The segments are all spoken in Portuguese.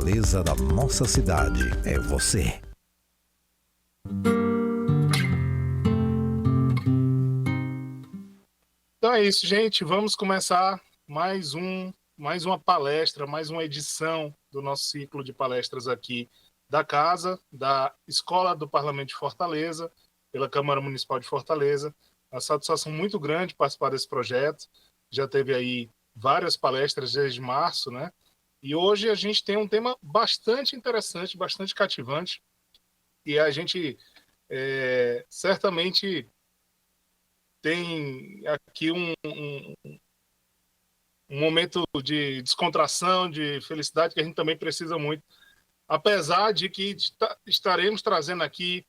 beleza da nossa cidade é você. Então é isso, gente. Vamos começar mais uma palestra, mais uma edição do nosso ciclo de palestras aqui da Casa, da Escola do Parlamento de Fortaleza, pela Câmara Municipal de Fortaleza. Uma satisfação muito grande participar desse projeto. Já teve aí várias palestras desde março, né? E hoje a gente tem um tema bastante interessante, bastante cativante, e a gente certamente tem aqui um momento de descontração, de felicidade que a gente também precisa muito, apesar de que estaremos trazendo aqui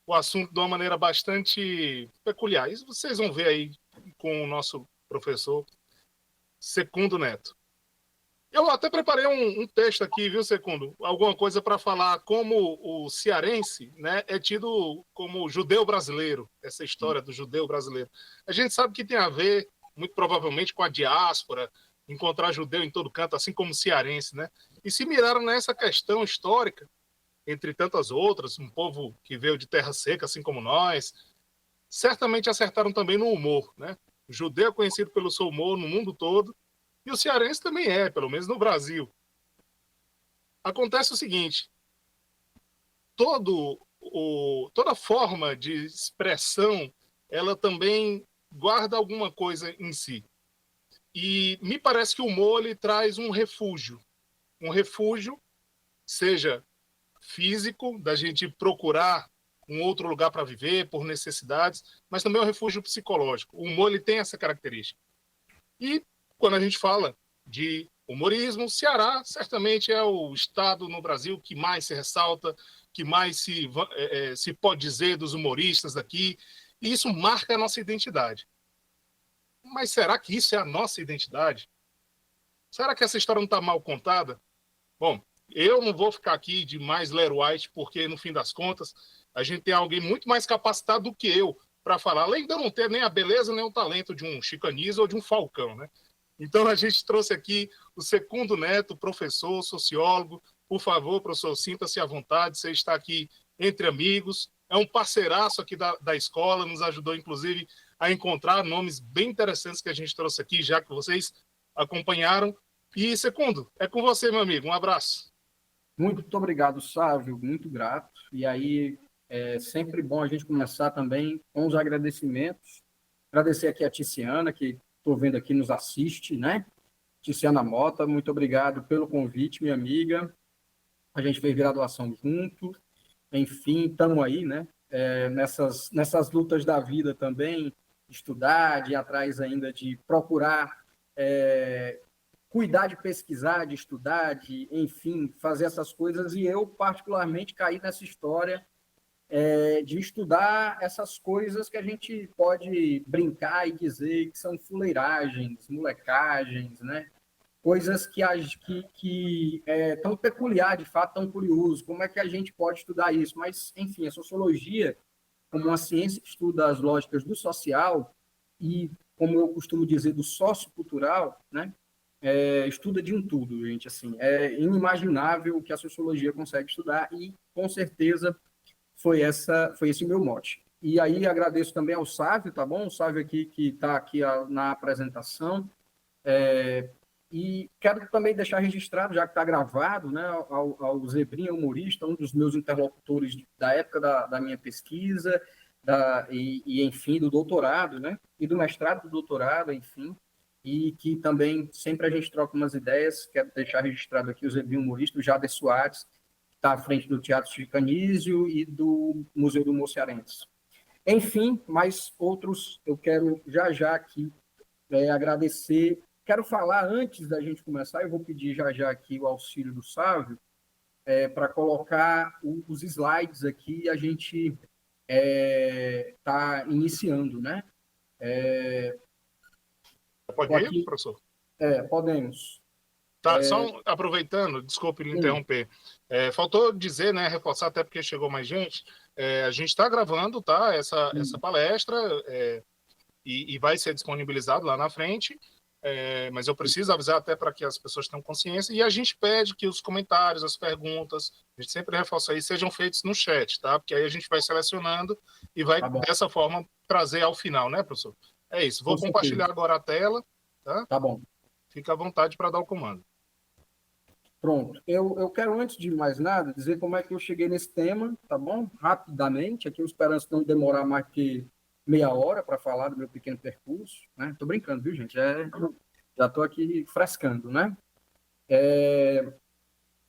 o assunto de uma maneira bastante peculiar. Isso vocês vão ver aí com o nosso professor Secundo Neto. Eu até preparei um texto aqui, viu, Secundo? Alguma coisa para falar como o cearense, né, é tido como judeu brasileiro, essa história do judeu brasileiro. A gente sabe que tem a ver, muito provavelmente, com a diáspora, encontrar judeu em todo canto, assim como cearense, né? E se miraram nessa questão histórica, entre tantas outras, um povo que veio de terra seca, assim como nós, certamente acertaram também no humor, né? O judeu é conhecido pelo seu humor no mundo todo, e o cearense também pelo menos no Brasil. Acontece o seguinte, toda forma de expressão, ela também guarda alguma coisa em si. E me parece que o humor ele traz um refúgio, seja físico, da gente procurar um outro lugar para viver por necessidades, mas também um refúgio psicológico. O humor ele tem essa característica. E quando a gente fala de humorismo, o Ceará certamente é o estado no Brasil que mais se ressalta, que mais se pode dizer dos humoristas daqui, e isso marca a nossa identidade. Mas será que isso é a nossa identidade? Será que essa história não está mal contada? Bom, eu não vou ficar aqui de mais Ler White, porque no fim das contas a gente tem alguém muito mais capacitado do que eu para falar, além de eu não ter nem a beleza nem o talento de um Chico Anísio ou de um Falcão, né? Então a gente trouxe aqui o Secundo Neto, professor, sociólogo. Por favor, professor, sinta-se à vontade, você está aqui entre amigos, é um parceiraço aqui da escola, nos ajudou inclusive a encontrar nomes bem interessantes que a gente trouxe aqui, já que vocês acompanharam. E Secundo, é com você, meu amigo, um abraço. Muito obrigado, Sávio, muito grato. E aí, é sempre bom a gente começar também com os agradecimentos. Agradecer aqui a Ticiana, que estou vendo aqui nos assiste, né? Ticiana Mota, muito obrigado pelo convite, minha amiga. A gente fez graduação junto, enfim, estamos aí, né? Nessas lutas da vida também, estudar, de ir atrás ainda de procurar cuidar de pesquisar, de estudar, de, enfim, fazer essas coisas. E eu, particularmente, caí nessa história de estudar essas coisas que a gente pode brincar e dizer que são fuleiragens, molecagens, né? Coisas que tão peculiar, de fato, tão curioso. Como é que a gente pode estudar isso? Mas, enfim, a sociologia, como uma ciência que estuda as lógicas do social e, como eu costumo dizer, do sociocultural, né? Estuda de um tudo, gente. Assim, é inimaginável o que a sociologia consegue estudar e, com certeza, foi esse o meu mote. E aí agradeço também ao Sávio, tá bom? O Sávio aqui que está aqui na apresentação. E quero também deixar registrado, já que está gravado, né, ao Zebrinha, humorista, um dos meus interlocutores da época da minha pesquisa, enfim, do doutorado, né, e do mestrado do doutorado, enfim, e que também sempre a gente troca umas ideias. Quero deixar registrado aqui o Zebrinha humorista, o Jader Soares, que está à frente do Teatro Chico Anísio e do Museu do Humor Cearense. Enfim, mais outros, eu quero já aqui agradecer. Quero falar, antes da gente começar, eu vou pedir já aqui o auxílio do Sávio, para colocar os slides aqui, e a gente está iniciando, né? Pode ir, aqui, professor? Podemos. Tá, só aproveitando, desculpe me interromper. Faltou dizer, né, reforçar, até porque chegou mais gente, a gente está gravando, tá, essa palestra, e vai ser disponibilizado lá na frente. mas eu preciso avisar até para que as pessoas tenham consciência, e a gente pede que os comentários, as perguntas, a gente sempre reforça aí, sejam feitos no chat, tá? Porque aí a gente vai selecionando e vai, dessa forma, trazer ao final, né, professor? É isso. Vou compartilhar agora a tela, tá? Tá bom. Fica à vontade para dar o comando. Pronto. Eu quero, antes de mais nada, dizer como é que eu cheguei nesse tema, tá bom? Rapidamente, aqui eu espero não demorar mais que meia hora para falar do meu pequeno percurso, né? Tô brincando, viu, gente? Já estou aqui frescando, né?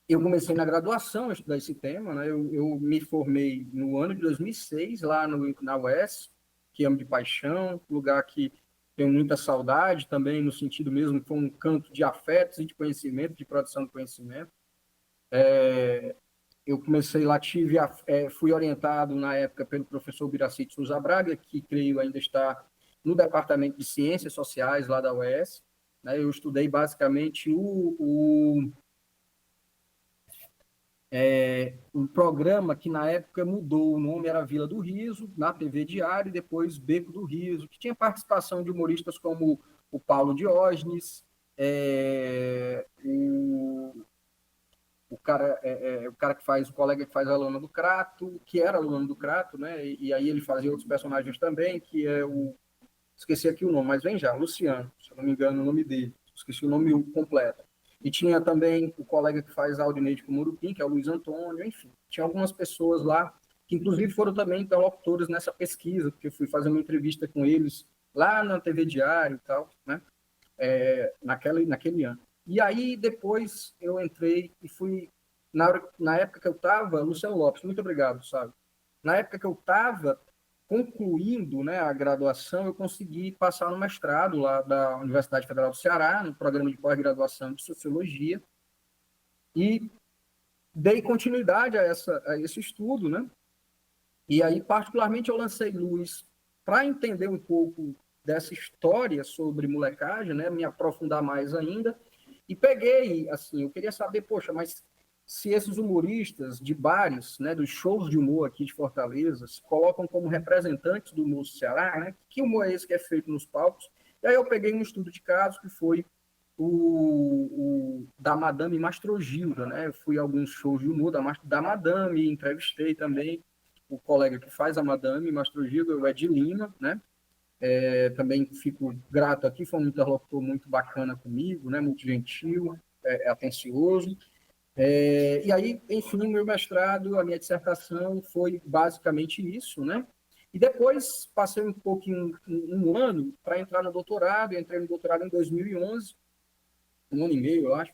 Eu comecei na graduação a estudar esse tema, né? Eu me formei no ano de 2006, lá na UES, que amo de paixão, lugar que tenho muita saudade também, no sentido mesmo que foi um canto de afetos e de conhecimento, de produção de conhecimento. Eu comecei lá, fui orientado na época pelo professor Biracy de Souza Braga, que creio ainda está no Departamento de Ciências Sociais lá da UES. Né? Eu estudei basicamente um programa que na época mudou, o nome era Vila do Riso, na TV Diário, e depois Beco do Riso, que tinha participação de humoristas como o Paulo Diógenes, o cara que faz, o colega que faz a Alana do Crato, que era aluno do Crato, né? E aí ele fazia outros personagens também, que é esqueci aqui o nome, mas vem já, Luciano, se eu não me engano o nome dele, esqueci o nome completo. E tinha também o colega que faz a Audineide com o Murupim, que é o Luiz Antônio, enfim. Tinha algumas pessoas lá que, inclusive, foram também interlocutores nessa pesquisa, porque eu fui fazer uma entrevista com eles lá na TV Diário e tal, né? Naquele ano. E aí, depois, eu entrei e fui... Na época que eu estava... Luciano Lopes, muito obrigado, sabe? Na época que eu estava concluindo, né, a graduação, eu consegui passar no mestrado lá da Universidade Federal do Ceará, no programa de pós-graduação de Sociologia, e dei continuidade a esse estudo, né? E aí, particularmente, eu lancei luz para entender um pouco dessa história sobre molecagem, né, me aprofundar mais ainda, e peguei, assim, eu queria saber, poxa, mas se esses humoristas de bares, né, dos shows de humor aqui de Fortaleza, se colocam como representantes do humor do Ceará, né, que humor é esse que é feito nos palcos? E aí eu peguei um estudo de caso que foi o da Madame Mastrogilda, né? Eu fui a alguns shows de humor da Madame, entrevistei também o colega que faz a Madame Mastrogilda, o Ed Lima, né? Também fico grato aqui, foi um interlocutor muito bacana comigo, né? Muito gentil, atencioso. E aí, enfim, meu mestrado, a minha dissertação foi basicamente isso, né? E depois passei um pouquinho, um ano, para entrar no doutorado. Eu entrei no doutorado em 2011, um ano e meio, eu acho.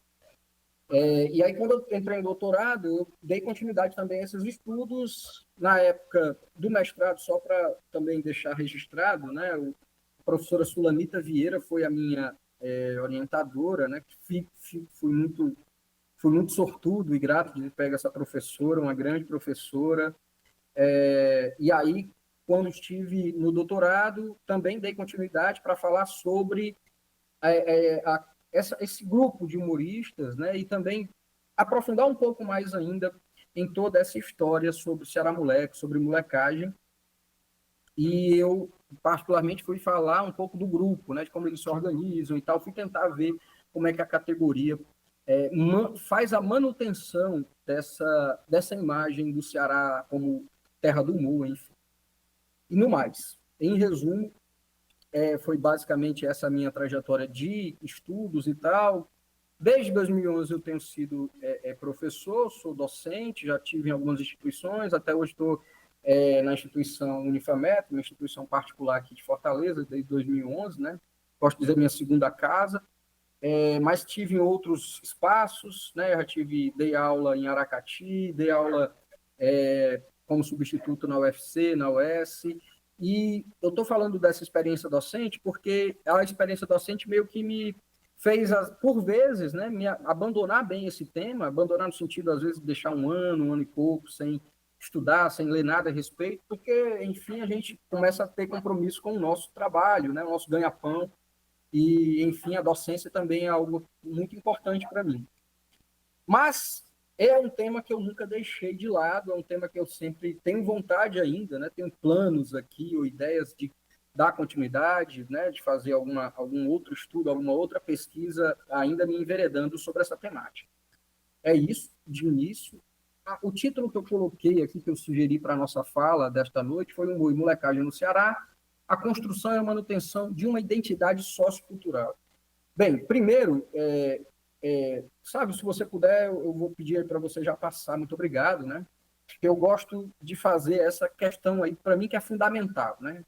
E aí, quando eu entrei no doutorado, eu dei continuidade também a esses estudos. Na época do mestrado, só para também deixar registrado, né? A professora Sulamita Vieira foi a minha orientadora, né? Fui muito sortudo e grato de pegar essa professora, uma grande professora. E aí, quando estive no doutorado, também dei continuidade para falar sobre esse grupo de humoristas, né? E também aprofundar um pouco mais ainda em toda essa história sobre Ceará Moleque, sobre molecagem. E eu, particularmente, fui falar um pouco do grupo, né? De como eles se organizam e tal. Fui tentar ver como é que a categoria faz a manutenção dessa imagem do Ceará como terra do humor, enfim. E no mais, em resumo, foi basicamente essa minha trajetória de estudos e tal. Desde 2011 eu tenho sido professor, sou docente, já tive em algumas instituições, até hoje estou na instituição Unifamet, uma instituição particular aqui de Fortaleza, desde 2011, né? Posso dizer minha segunda casa. Mas tive em outros espaços, né? Dei aula em Aracati, dei aula como substituto na UFC, na UES, e eu estou falando dessa experiência docente porque a experiência docente meio que me fez, por vezes, né, me abandonar bem esse tema, abandonar no sentido, às vezes, de deixar um ano e pouco sem estudar, sem ler nada a respeito, porque, enfim, a gente começa a ter compromisso com o nosso trabalho, né, o nosso ganha-pão. E, enfim, a docência também é algo muito importante para mim. Mas é um tema que eu nunca deixei de lado, é um tema que eu sempre tenho vontade ainda, né? Tenho planos aqui ou ideias de dar continuidade, né, de fazer algum outro estudo, alguma outra pesquisa, ainda me enveredando sobre essa temática. É isso, de início. O título que eu coloquei aqui, que eu sugeri para a nossa fala desta noite, foi Humor e Molecagem no Ceará, a construção e a manutenção de uma identidade sociocultural. Bem, primeiro, sabe, se você puder, eu vou pedir para você já passar, muito obrigado, né? Eu gosto de fazer essa questão aí, para mim, que é fundamental, né?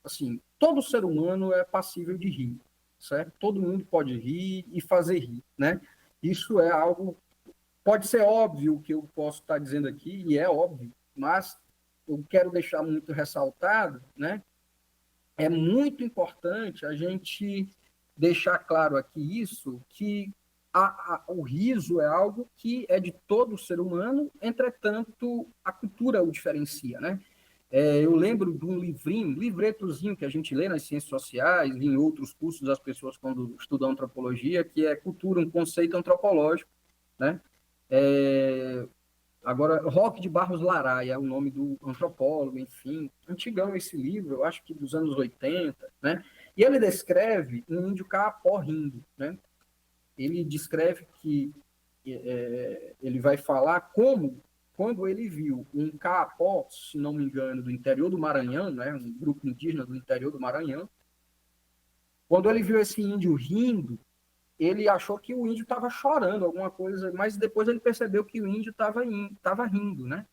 Assim, todo ser humano é passível de rir, certo? Todo mundo pode rir e fazer rir, né? Isso é algo, pode ser óbvio o que eu posso estar dizendo aqui, e é óbvio, mas eu quero deixar muito ressaltado, né? É muito importante a gente deixar claro aqui isso, que o riso é algo que é de todo ser humano, entretanto, a cultura o diferencia, né? Eu lembro de um livretozinho que a gente lê nas ciências sociais, em outros cursos das pessoas quando estudam antropologia, que é Cultura, um conceito antropológico, né? Agora, Roque de Barros Laraia é o nome do antropólogo, enfim, antigão esse livro, eu acho que dos anos 80, né? E ele descreve um índio caapó rindo, né? Ele descreve que ele vai falar como, quando ele viu um caapó, se não me engano, do interior do Maranhão, né? Um grupo indígena do interior do Maranhão, quando ele viu esse índio rindo, ele achou que o índio estava chorando, alguma coisa, mas depois ele percebeu que o índio estava rindo, né?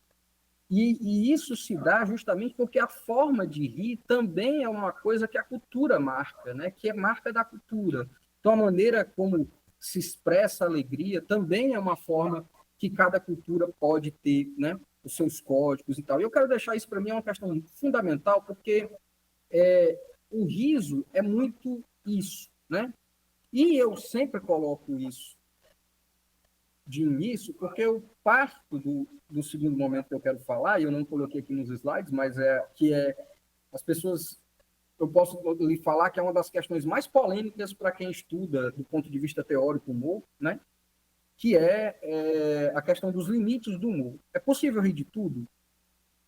E isso se dá justamente porque a forma de rir também é uma coisa que a cultura marca, né? Que é marca da cultura. Então, a maneira como se expressa a alegria também é uma forma que cada cultura pode ter, né? Os seus códigos e tal. E eu quero deixar isso para mim é uma questão fundamental, porque o riso é muito isso, né? E eu sempre coloco isso de início, porque eu parto do segundo momento que eu quero falar, e eu não coloquei aqui nos slides, mas as pessoas, eu posso lhe falar que é uma das questões mais polêmicas para quem estuda do ponto de vista teórico o humor, né? Que é a questão dos limites do humor. É possível rir de tudo?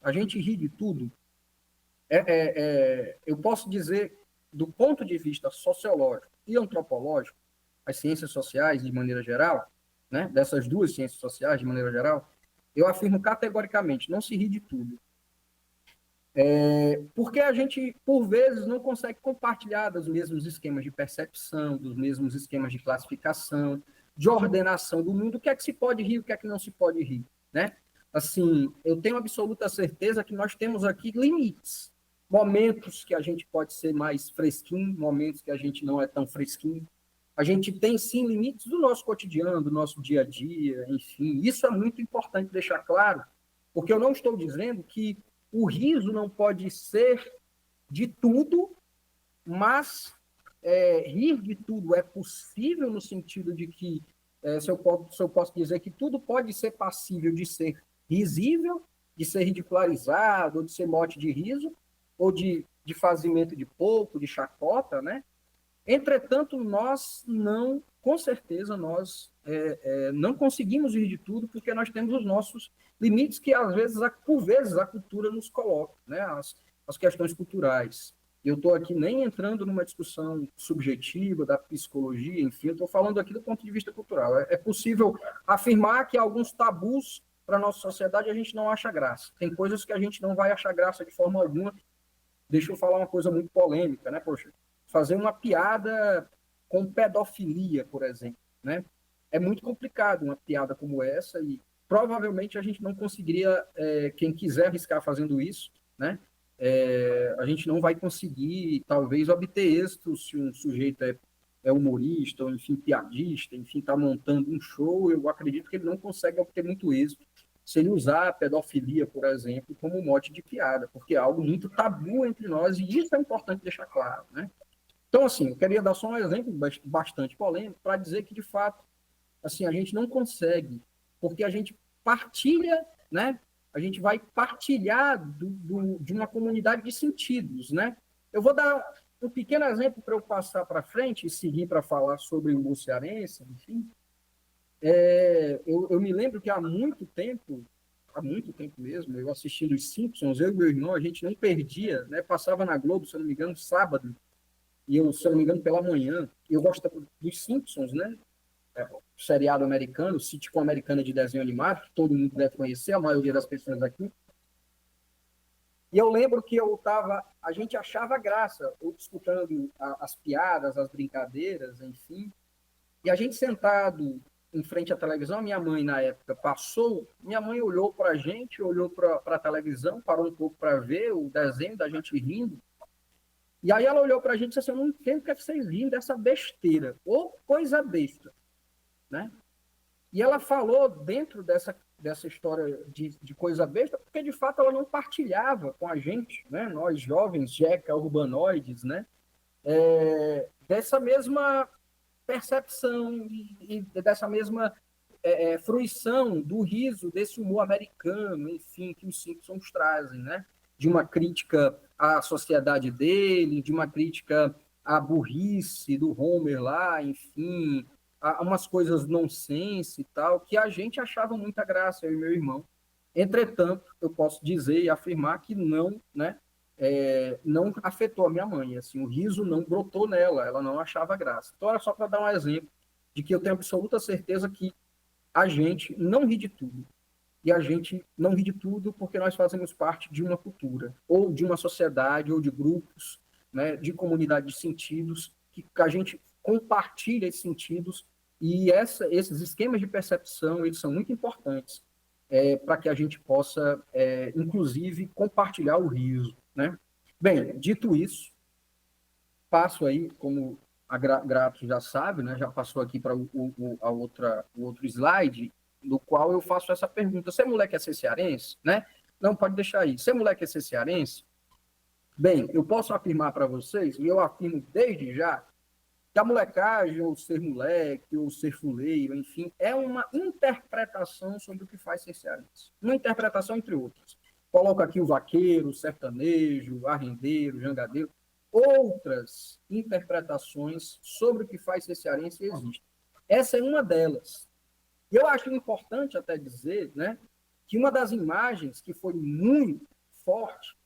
A gente ri de tudo? Eu posso dizer, do ponto de vista sociológico e antropológico, as ciências sociais de maneira geral, né, dessas duas ciências sociais de maneira geral, eu afirmo categoricamente, não se ri de tudo. Porque a gente, por vezes, não consegue compartilhar dos mesmos esquemas de percepção, dos mesmos esquemas de classificação, de ordenação do mundo, o que é que se pode rir, o que é que não se pode rir, né? Assim, eu tenho absoluta certeza que nós temos aqui limites, momentos que a gente pode ser mais fresquinho, momentos que a gente não é tão fresquinho. A gente tem, sim, limites do nosso cotidiano, do nosso dia a dia, enfim. Isso é muito importante deixar claro, porque eu não estou dizendo que o riso não pode ser de tudo, mas rir de tudo é possível no sentido de que, se eu posso dizer que tudo pode ser passível de ser risível, de ser ridicularizado, ou de ser mote de riso, ou de fazimento de pouco, de chacota, né? Entretanto, nós não, com certeza, nós não conseguimos rir de tudo, porque nós temos os nossos limites que, às vezes, por vezes, a cultura nos coloca, né? As questões culturais. Eu estou aqui nem entrando numa discussão subjetiva da psicologia, enfim, eu estou falando aqui do ponto de vista cultural. É possível afirmar que alguns tabus para a nossa sociedade a gente não acha graça. Tem coisas que a gente não vai achar graça de forma alguma. Deixa eu falar uma coisa muito polêmica, né, poxa? Fazer uma piada com pedofilia, por exemplo, né? É muito complicado uma piada como essa e provavelmente a gente não conseguiria, quem quiser arriscar fazendo isso, né? A gente não vai conseguir, talvez, obter êxito se um sujeito é humorista, ou, enfim, piadista, enfim, está montando um show, eu acredito que ele não consegue obter muito êxito se ele usar a pedofilia, por exemplo, como mote de piada, porque é algo muito tabu entre nós, e isso é importante deixar claro, né? Então, assim, eu queria dar só um exemplo bastante polêmico para dizer que, de fato, assim, a gente não consegue, porque a gente partilha, né? A gente vai partilhar de uma comunidade de sentidos, né? Eu vou dar um pequeno exemplo para eu passar para frente e seguir para falar sobre o humor cearense, enfim. Eu me lembro que há muito tempo há muito tempo mesmo, eu assistindo os Simpsons, eu e meu irmão, a gente não perdia, né? Passava na Globo, se eu não me engano, sábado, e eu, se eu não me engano, pela manhã. Eu gosto dos Simpsons, né? Seriado americano, sitcom americana de desenho animado, que todo mundo deve conhecer, a maioria das pessoas aqui. E eu lembro que a gente achava graça, eu escutando as piadas, as brincadeiras, enfim. E a gente sentado em frente à televisão, minha mãe na época passou, minha mãe olhou para a gente, olhou para a televisão, parou um pouco para ver o desenho da gente rindo. E aí ela olhou para a gente e disse assim, eu não entendo o que é que vocês rindo dessa besteira, ou coisa besta, né? E ela falou dentro dessa história de coisa besta, porque de fato ela não partilhava com a gente, né? Nós jovens, jeca, urbanoides, né? Dessa mesma percepção e dessa mesma fruição do riso desse humor americano, enfim, que os Simpsons trazem, né? De uma crítica à sociedade dele, de uma crítica à burrice do Homer lá, enfim, a umas coisas nonsense e tal, que a gente achava muita graça, eu e meu irmão. Entretanto, eu posso dizer e afirmar que não, né? Não afetou a minha mãe, assim, o riso não brotou nela, ela não achava graça. Então, era só para dar um exemplo de que eu tenho absoluta certeza que a gente não ri de tudo. E a gente não ri de tudo porque nós fazemos parte de uma cultura, ou de uma sociedade, ou de grupos, né, de comunidade de sentidos, que a gente compartilha esses sentidos, e esses esquemas de percepção, eles são muito importantes para que a gente possa, inclusive, compartilhar o riso, né? Bem, dito isso, passo aí, como a Grato já sabe, né, já passou aqui para o outro slide, no qual eu faço essa pergunta. Você, mulher, quer ser cearense? Né? Não, pode deixar aí. Você, mulher, quer ser cearense? Bem, eu posso afirmar para vocês, e eu afirmo desde já, que a molecagem, ou ser moleque, ou ser fuleiro, enfim, é uma interpretação sobre o que faz ser cearense. Uma interpretação entre outras. Coloco aqui o vaqueiro, o sertanejo, o arrendeiro, o jangadeiro. Outras interpretações sobre o que faz ser cearense existem. Essa é uma delas. E eu acho importante até dizer, né, que uma das imagens que foi muito forte,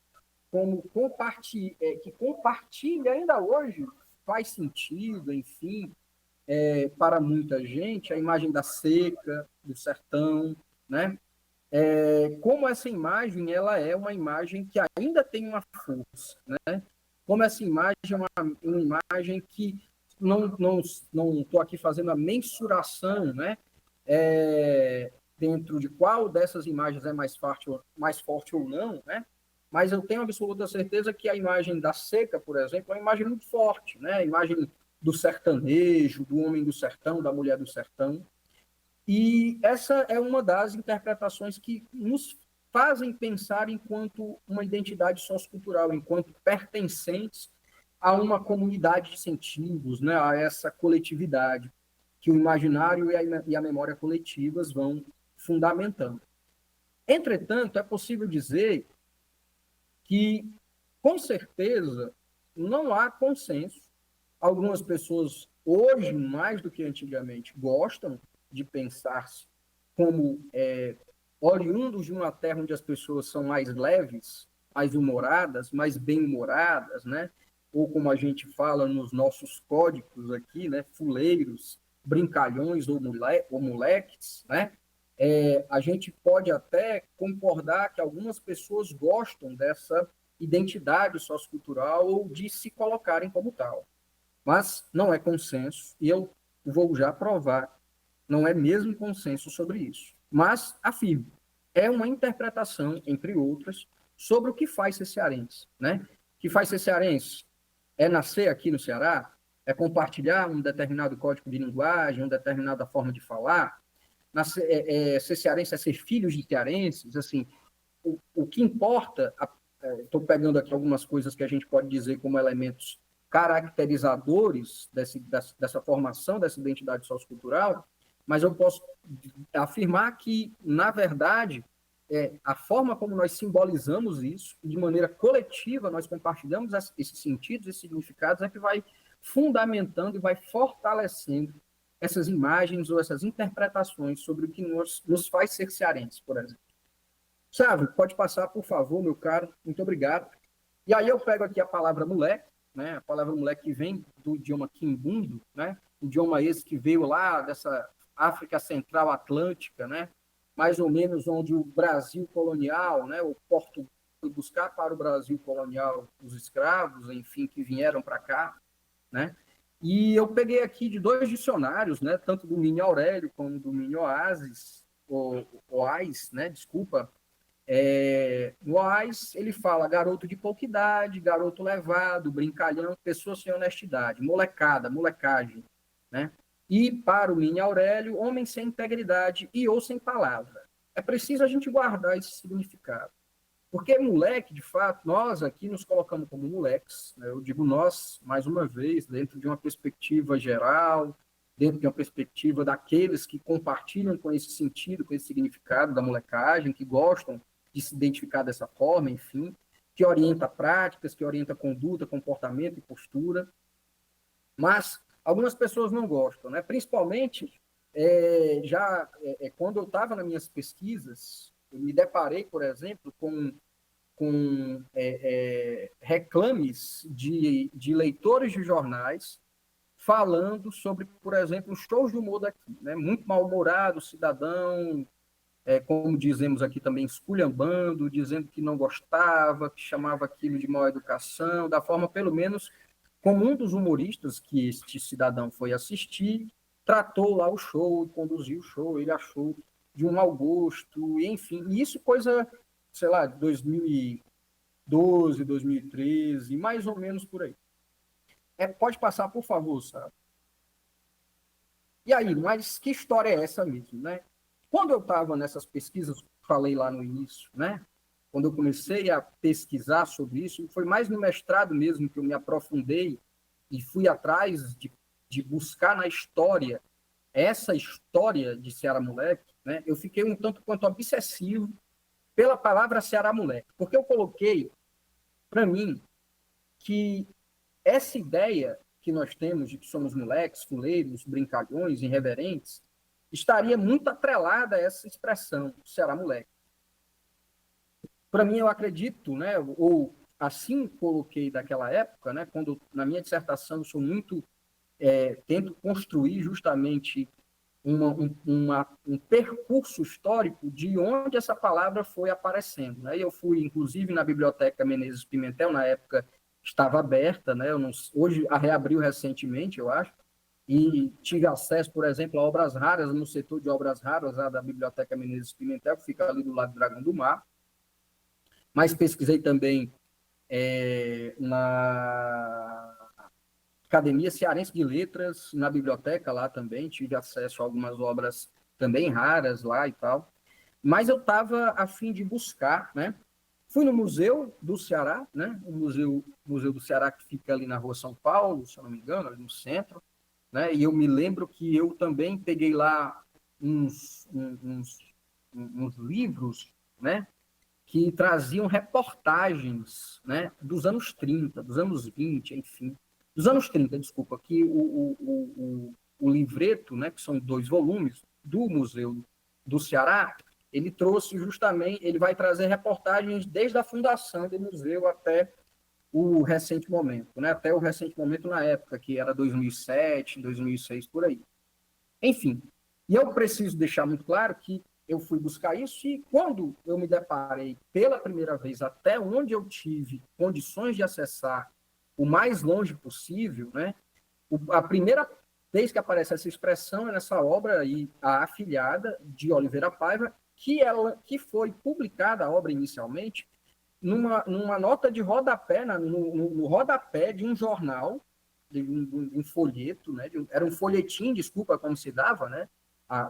como que compartilha ainda hoje, faz sentido, enfim, para muita gente, a imagem da seca, do sertão, né? Como essa imagem ela é uma imagem que ainda tem uma força, né? Como essa imagem é uma imagem que não estou aqui fazendo a mensuração, né? Dentro de qual dessas imagens é mais forte ou não, né? Mas eu tenho absoluta certeza que a imagem da seca, por exemplo, é uma imagem muito forte, né? A imagem do sertanejo, do homem do sertão, da mulher do sertão. E essa é uma das interpretações que nos fazem pensar enquanto uma identidade sociocultural, enquanto pertencentes a uma comunidade de sentidos, né? A essa coletividade que o imaginário e a memória coletivas vão fundamentando. Entretanto, é possível dizer que, com certeza, não há consenso. Algumas pessoas, hoje, mais do que antigamente, gostam de pensar-se como oriundos de uma terra onde as pessoas são mais leves, mais humoradas, mais bem-humoradas, né? Ou como a gente fala nos nossos códigos aqui, né? Fuleiros, brincalhões ou moleques, né? A gente pode até concordar que algumas pessoas gostam dessa identidade sociocultural ou de se colocarem como tal. Mas não é consenso, e eu vou já provar, não é mesmo consenso sobre isso. Mas, afirmo, é uma interpretação, entre outras, sobre o que faz ser cearense, né? O que faz ser cearense é nascer aqui no Ceará, é compartilhar um determinado código de linguagem, uma determinada forma de falar. Ser cearense é ser filhos de cearenses, assim, o que importa, estou pegando aqui algumas coisas que a gente pode dizer como elementos caracterizadores dessa formação, dessa identidade sociocultural, mas eu posso afirmar que, na verdade, a forma como nós simbolizamos isso, e de maneira coletiva nós compartilhamos esses sentidos, esses significados, é que vai fundamentando e vai fortalecendo essas imagens ou essas interpretações sobre o que nos faz ser cearense, por exemplo. Sávio, pode passar, por favor, meu caro. Muito obrigado. E aí eu pego aqui a palavra moleque, né? A palavra moleque que vem do idioma quimbundo, né? Idioma esse que veio lá dessa África Central Atlântica, né? Mais ou menos onde o Brasil colonial, né? O Portugal foi buscar para o Brasil colonial os escravos, enfim, que vieram para cá, né? E eu peguei aqui de 2 dicionários, né? Tanto do Minho Aurélio como do Minho Oasis, ou Oás, né? Desculpa. No Oás, ele fala garoto de pouca idade, garoto levado, brincalhão, pessoa sem honestidade, molecada, molecagem, né? E para o Minho Aurélio, homem sem integridade e ou sem palavra. É preciso a gente guardar esse significado. Porque moleque, de fato, nós aqui nos colocamos como moleques, né? Eu digo nós, mais uma vez, dentro de uma perspectiva geral, dentro de uma perspectiva daqueles que compartilham com esse sentido, com esse significado da molecagem, que gostam de se identificar dessa forma, enfim, que orienta práticas, que orienta conduta, comportamento e postura. Mas algumas pessoas não gostam, né? Principalmente quando eu estava nas minhas pesquisas, eu me deparei, por exemplo, com reclames de leitores de jornais falando sobre, por exemplo, shows de humor daqui, né? Muito mal-humorado, cidadão, como dizemos aqui também, esculhambando, dizendo que não gostava, que chamava aquilo de mal educação, da forma, pelo menos, como um dos humoristas que este cidadão foi assistir, tratou lá o show, conduziu o show, ele achou de um mau gosto, enfim, e isso coisa, sei lá, de 2012, 2013, mais ou menos por aí. Pode passar, por favor, sabe? E aí, mas que história é essa mesmo, né? Quando eu estava nessas pesquisas, falei lá no início, né? Quando eu comecei a pesquisar sobre isso, foi mais no mestrado mesmo que eu me aprofundei e fui atrás de buscar na história essa história de Ceará Moleque, né? Eu fiquei um tanto quanto obsessivo pela palavra Ceará Moleque, porque eu coloquei para mim que essa ideia que nós temos de que somos moleques, fuleiros, brincalhões, irreverentes, estaria muito atrelada a essa expressão, Ceará Moleque. Para mim, eu acredito, né, ou assim coloquei daquela época, né, quando na minha dissertação eu sou muito, tento construir justamente um percurso histórico de onde essa palavra foi aparecendo. Né? Eu fui, inclusive, na Biblioteca Menezes Pimentel, na época estava aberta, né? Hoje a reabriu recentemente, eu acho, e tive acesso, por exemplo, a obras raras, no setor de obras raras da Biblioteca Menezes Pimentel, que fica ali do lado do Dragão do Mar, mas pesquisei também na Academia Cearense de Letras, na biblioteca lá também, tive acesso a algumas obras também raras lá e tal, mas eu estava a fim de buscar, né? Fui no Museu do Ceará, né? O Museu do Ceará que fica ali na Rua São Paulo, se eu não me engano, ali no centro, né? E eu me lembro que eu também peguei lá uns livros, né? Que traziam reportagens, né? Dos anos 30, dos anos 20, enfim. Dos anos 30, desculpa, que o livreto, né? Que são 2 volumes, do Museu do Ceará, ele trouxe justamente, ele vai trazer reportagens desde a fundação do museu até o recente momento, né? Até o recente momento na época, que era 2007, 2006, por aí. Enfim, e eu preciso deixar muito claro que eu fui buscar isso e quando eu me deparei pela primeira vez até onde eu tive condições de acessar o mais longe possível, né? A primeira vez que aparece essa expressão é nessa obra aí, A Afilhada, de Oliveira Paiva, que foi publicada a obra inicialmente numa nota de rodapé, no rodapé de um jornal, de um folheto, né? Era um folhetim, desculpa, como se dava, né?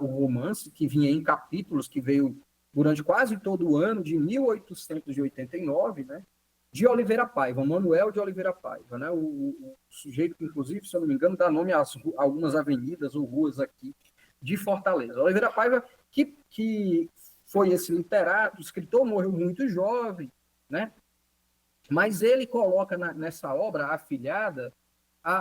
O romance, que vinha em capítulos, que veio durante quase todo o ano de 1889, né? De Oliveira Paiva, Manuel de Oliveira Paiva, né? O sujeito que, inclusive, se eu não me engano, dá nome a algumas avenidas ou ruas aqui de Fortaleza. Oliveira Paiva, que foi esse literato, escritor, morreu muito jovem, né? Mas ele coloca nessa obra, Afilhada,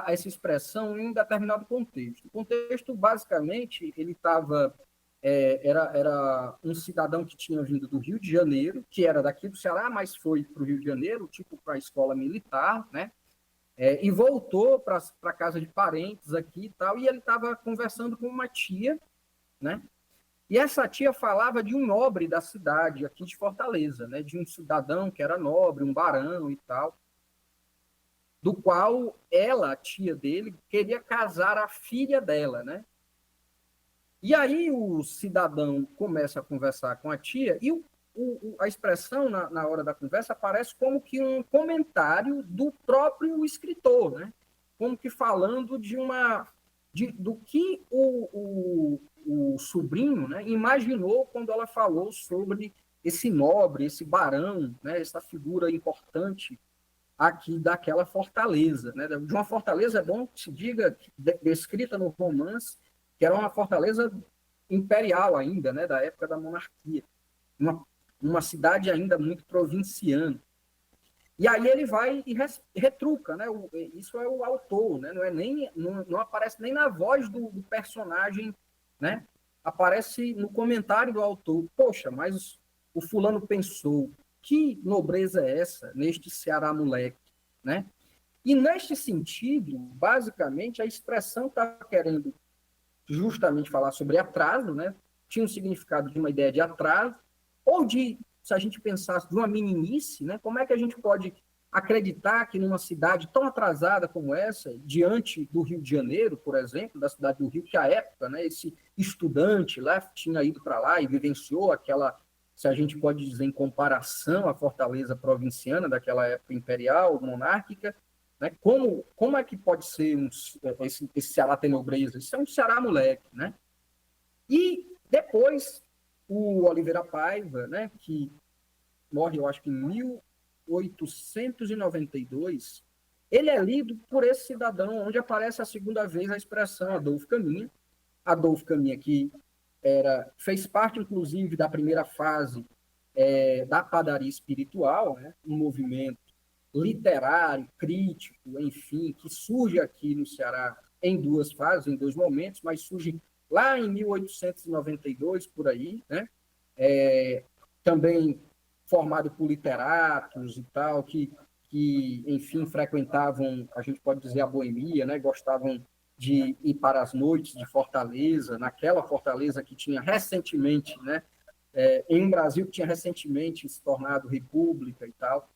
essa expressão em um determinado contexto. O contexto, basicamente, ele estava era um cidadão que tinha vindo do Rio de Janeiro, que era daqui do Ceará, mas foi para o Rio de Janeiro, tipo para a escola militar, né? E voltou para a casa de parentes aqui e tal, e ele estava conversando com uma tia, né? E essa tia falava de um nobre da cidade, aqui de Fortaleza, né? De um cidadão que era nobre, um barão e tal, do qual ela, a tia dele, queria casar a filha dela, né? E aí o cidadão começa a conversar com a tia e a expressão na hora da conversa aparece como que um comentário do próprio escritor, né? Como que falando do que o sobrinho, né, imaginou quando ela falou sobre esse nobre, esse barão, né, essa figura importante aqui daquela fortaleza, né? De uma fortaleza, é bom que se diga, descrita no romance, que era uma fortaleza imperial ainda, né, da época da monarquia, uma cidade ainda muito provinciana. E aí ele vai e retruca, né? Isso é o autor, né? Não aparece nem na voz do personagem, né? Aparece no comentário do autor. Poxa, mas o fulano pensou, que nobreza é essa neste Ceará moleque, né? E neste sentido, basicamente, a expressão está querendo justamente falar sobre atraso, né? Tinha um significado de uma ideia de atraso, ou de, se a gente pensasse, de uma meninice, né? Como é que a gente pode acreditar que numa cidade tão atrasada como essa, diante do Rio de Janeiro, por exemplo, da cidade do Rio, que à época, né, esse estudante lá tinha ido para lá e vivenciou aquela, se a gente pode dizer, em comparação à fortaleza provinciana daquela época imperial, monárquica, né? Como é que pode ser esse Ceará tem nobreza? Isso é um Ceará moleque, né? E depois o Oliveira Paiva, né, que morre, eu acho que em 1892, ele é lido por esse cidadão, onde aparece a segunda vez a expressão Adolfo Caminha. Adolfo Caminha, que fez parte, inclusive, da primeira fase da padaria espiritual, né, um movimento literário, crítico, enfim, que surge aqui no Ceará em duas fases, em dois momentos, mas surge lá em 1892, por aí, né? Também formado por literatos e tal, que, enfim, frequentavam, a gente pode dizer, a boemia, né? Gostavam de ir para as noites de Fortaleza, naquela Fortaleza que tinha recentemente, né? Em um Brasil que tinha recentemente se tornado república e tal.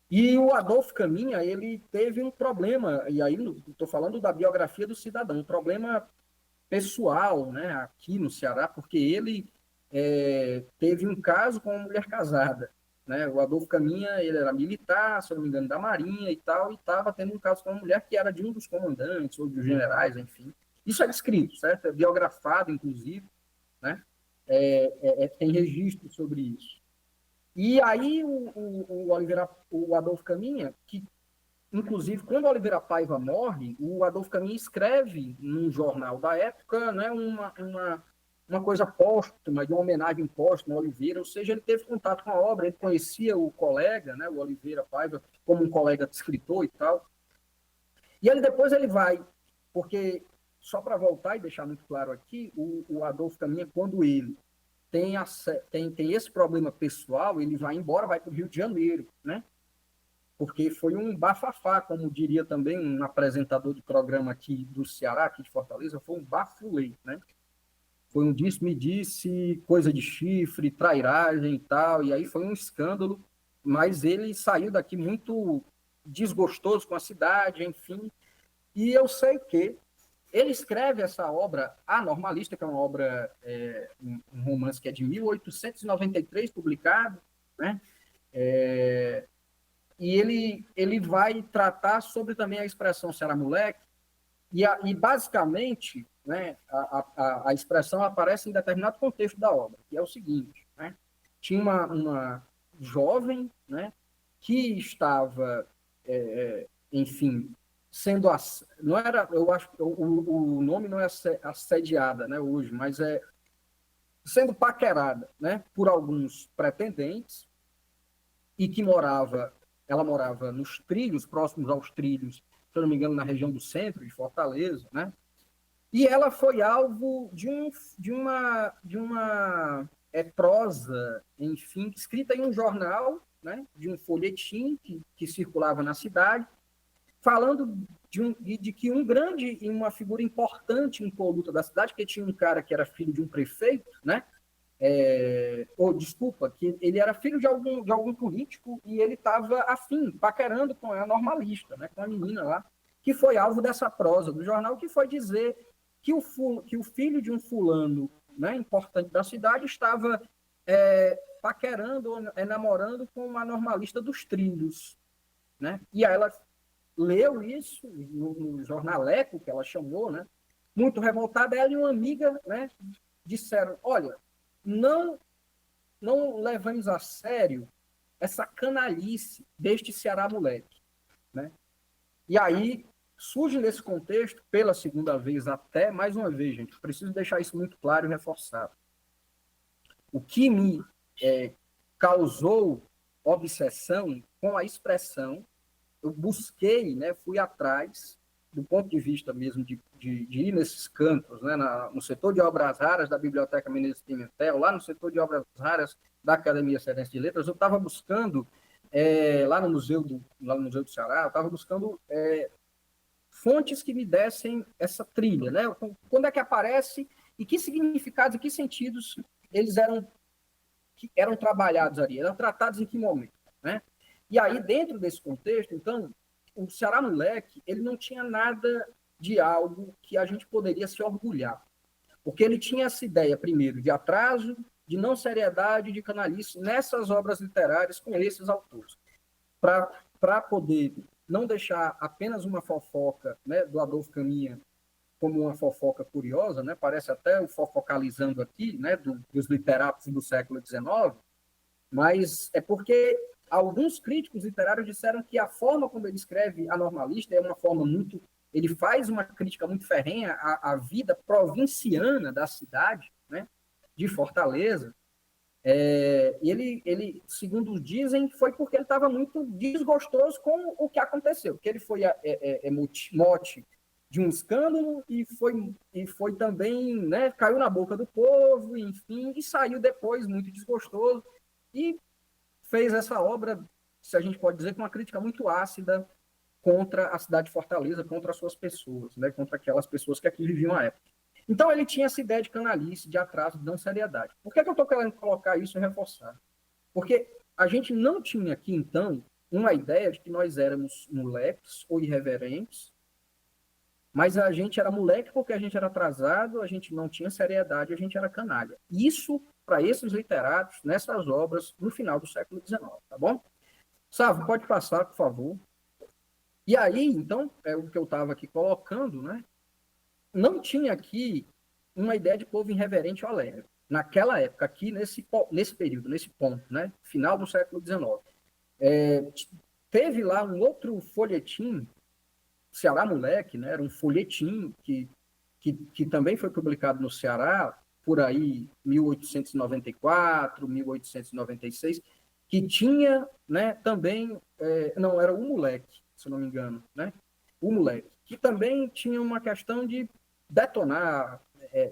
E o Adolfo Caminha, ele teve um problema, e aí estou falando da biografia do cidadão, um problema pessoal, né, aqui no Ceará, porque ele teve um caso com uma mulher casada, né? O Adolfo Caminha, ele era militar, se eu não me engano, da Marinha e tal, e estava tendo um caso com uma mulher que era de um dos comandantes ou dos generais, enfim. Isso é descrito, certo? É biografado, inclusive, né? Tem registro sobre isso. E aí o Adolfo Caminha, que inclusive quando o Oliveira Paiva morre, o Adolfo Caminha escreve num jornal da época, né, uma coisa póstuma, de uma homenagem póstuma ao Oliveira, ou seja, ele teve contato com a obra, ele conhecia o colega, né, o Oliveira Paiva, como um colega de escritor e tal. E depois ele vai, porque, só para voltar e deixar muito claro aqui, o Adolfo Caminha, quando ele tem esse problema pessoal, ele vai embora, vai para o Rio de Janeiro, né? Porque foi um bafafá, como diria também um apresentador de programa aqui do Ceará, aqui de Fortaleza, foi um bafulê, né? Foi um disse-me-disse, coisa de chifre, trairagem e tal, e aí foi um escândalo, mas ele saiu daqui muito desgostoso com a cidade, enfim, e eu sei que ele escreve essa obra, A Normalista, que é uma obra, um romance que é de 1893, publicado, né? E ele vai tratar sobre também a expressão Ceará moleque, e basicamente, né, a expressão aparece em determinado contexto da obra, que é o seguinte, né? Tinha uma jovem, né, que estava, enfim, sendo não era, eu acho que o nome não é assediada, né, hoje, mas sendo paquerada, né, por alguns pretendentes, e que ela morava nos trilhos, próximos aos trilhos, se eu não me engano, na região do centro de Fortaleza, né? E ela foi alvo de uma prosa, enfim, escrita em um jornal, né, de um folhetim que circulava na cidade, falando de que um grande e uma figura importante impoluta da cidade, que tinha um cara que era filho de um prefeito, né, desculpa, que ele era filho de algum político e ele estava afim, paquerando com a normalista, né, com a menina lá, que foi alvo dessa prosa do jornal, que foi dizer que o filho de um fulano, né, importante da cidade estava paquerando, namorando com uma normalista dos trilhos. Né? E aí ela leu isso no jornaleco, que ela chamou, né, muito revoltada. Ela e uma amiga, né, disseram, olha, não levamos a sério essa canalice deste Ceará moleque. Né? E aí surge nesse contexto, pela segunda vez até, mais uma vez, gente, preciso deixar isso muito claro e reforçado. O que me causou obsessão com a expressão, eu busquei, né, fui atrás, do ponto de vista mesmo de ir nesses cantos, né, no setor de obras raras da Biblioteca Menezes Pimentel, lá no setor de obras raras da Academia Cearense de Letras, eu estava buscando, lá no Museu do Ceará, eu estava buscando fontes que me dessem essa trilha, né? Quando é que aparece e que significados e que sentidos eles eram trabalhados ali, eram tratados em que momento, né? E aí, dentro desse contexto, então, o Ceará Moleque, ele não tinha nada de algo que a gente poderia se orgulhar, porque ele tinha essa ideia, primeiro, de atraso, de não seriedade, de canalice nessas obras literárias com esses autores, para poder não deixar apenas uma fofoca, né, do Adolfo Caminha como uma fofoca curiosa, né, parece até o fofocalizando aqui, né, dos literatos do século XIX, mas é porque alguns críticos literários disseram que a forma como ele escreve A Normalista é uma forma muito... Ele faz uma crítica muito ferrenha à vida provinciana da cidade, né, de Fortaleza. Ele, segundo dizem, foi porque ele estava muito desgostoso com o que aconteceu, que ele foi mote de um escândalo e foi também, né, caiu na boca do povo, enfim, e saiu depois muito desgostoso e fez essa obra, se a gente pode dizer, com uma crítica muito ácida contra a cidade de Fortaleza, contra as suas pessoas, né, contra aquelas pessoas que aqui viviam à época. Então, ele tinha essa ideia de canalice, de atraso, de não seriedade. Por que eu estou querendo colocar isso e reforçar? Porque a gente não tinha aqui, então, uma ideia de que nós éramos moleques ou irreverentes, mas a gente era moleque porque a gente era atrasado, a gente não tinha seriedade, a gente era canalha. Isso para esses literatos, nessas obras, no final do século XIX, tá bom? Sávio, pode passar, por favor. E aí, então, é o que eu estava aqui colocando, né? Não tinha aqui uma ideia de povo irreverente ou alegre. Naquela época, aqui nesse período, nesse ponto, né, final do século XIX, teve lá um outro folhetim, Ceará Moleque, né, era um folhetim que também foi publicado no Ceará, por aí, 1894, 1896, que tinha, né, também, não, era o Moleque, se não me engano, né, o Moleque, que também tinha uma questão de detonar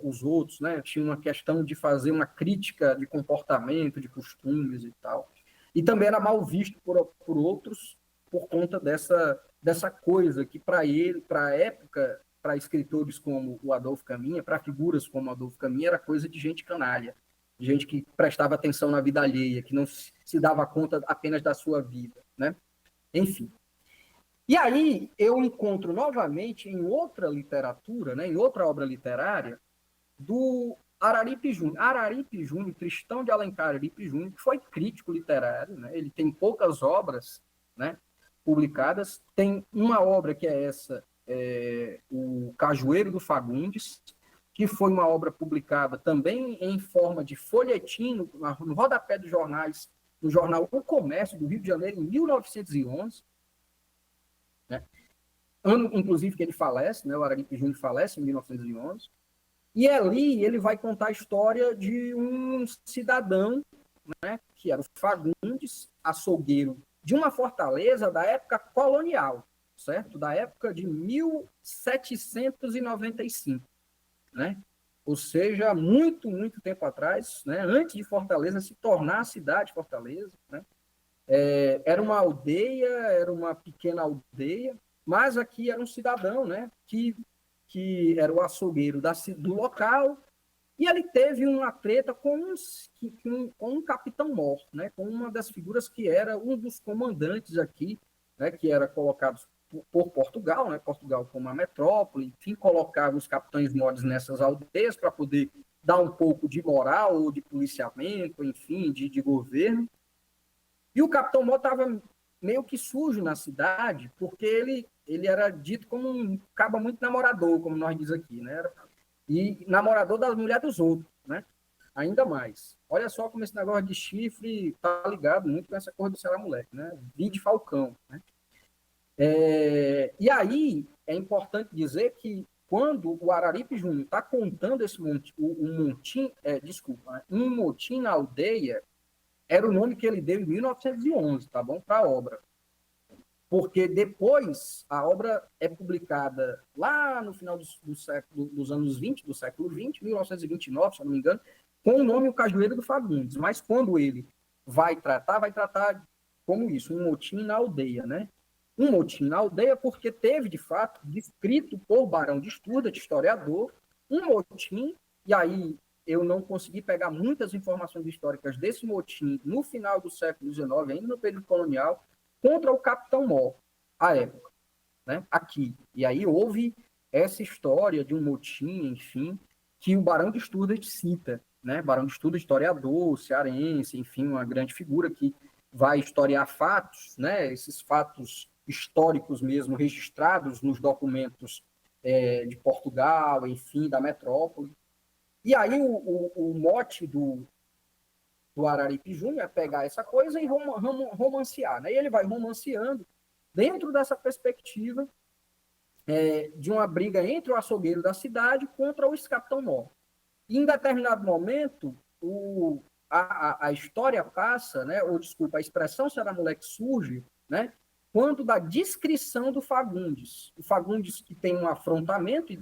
os outros, né? Tinha uma questão de fazer uma crítica de comportamento, de costumes e tal. E também era mal visto por outros por conta dessa coisa que para a época, para escritores como o Adolfo Caminha, para figuras como o Adolfo Caminha, era coisa de gente canalha, de gente que prestava atenção na vida alheia, que não se dava conta apenas da sua vida, né? Enfim. E aí eu encontro novamente em outra literatura, né, em outra obra literária, do Araripe Júnior. Araripe Júnior, Tristão de Alencar Araripe Júnior, que foi crítico literário, né, ele tem poucas obras, né, publicadas. Tem uma obra que é essa, o Cajueiro do Fagundes, que foi uma obra publicada também em forma de folhetim no rodapé dos jornais, no jornal O Comércio do Rio de Janeiro, em 1911. Né? Ano, inclusive, que ele falece, né? O Araripe Júnior falece em 1911, e ali ele vai contar a história de um cidadão, né, que era o Fagundes, açougueiro de uma fortaleza da época colonial, certo? Da época de 1795. né? Ou seja, muito, muito tempo atrás, né? Antes de Fortaleza se tornar a cidade de Fortaleza, né? Era uma aldeia, era uma pequena aldeia, mas aqui era um cidadão, né? Que era o açougueiro do local, e ele teve uma treta com um capitão-mor, né? Com uma das figuras que era um dos comandantes aqui, né? Que era colocado por Portugal, né? Portugal como uma metrópole, enfim, colocava os capitães-mores nessas aldeias para poder dar um pouco de moral ou de policiamento, enfim, de governo. E o capitão-mor estava meio que sujo na cidade, porque ele era dito como um caba muito namorador, como nós diz aqui, né? E namorador da mulher dos outros, né? Ainda mais. Olha só como esse negócio de chifre tá ligado muito com essa coisa do Ceará moleque, né? Vide Falcão, né? E aí é importante dizer que quando o Araripe Júnior está contando esse um motim na aldeia, era o nome que ele deu em 1911, tá bom? Para a obra. Porque depois a obra é publicada lá no final dos anos 20, do século 20, 1929, se eu não me engano, com o nome O Cajueiro do Fagundes. Mas quando ele vai tratar como isso, um motim na aldeia, né? Um motim na aldeia porque teve, de fato, descrito por Barão de Sturdat, historiador, um motim, e aí eu não consegui pegar muitas informações históricas desse motim no final do século XIX, ainda no período colonial, contra o capitão-mor, à época, né? Aqui. E aí houve essa história de um motim, enfim, que o Barão de Sturdat cita, né? Barão de Sturdat, historiador, cearense, enfim, uma grande figura que vai historiar fatos, né? Esses fatos históricos mesmo, registrados nos documentos de Portugal, enfim, da metrópole. E aí o mote do Araripe Júnior é pegar essa coisa e romancear, né? E ele vai romanceando dentro dessa perspectiva de uma briga entre o açougueiro da cidade contra o capitão-mor. E em determinado momento, a história passa, né? Ou desculpa, a expressão Ceará moleque surge, né? Quando da descrição do Fagundes. O Fagundes que tem um afrontamento,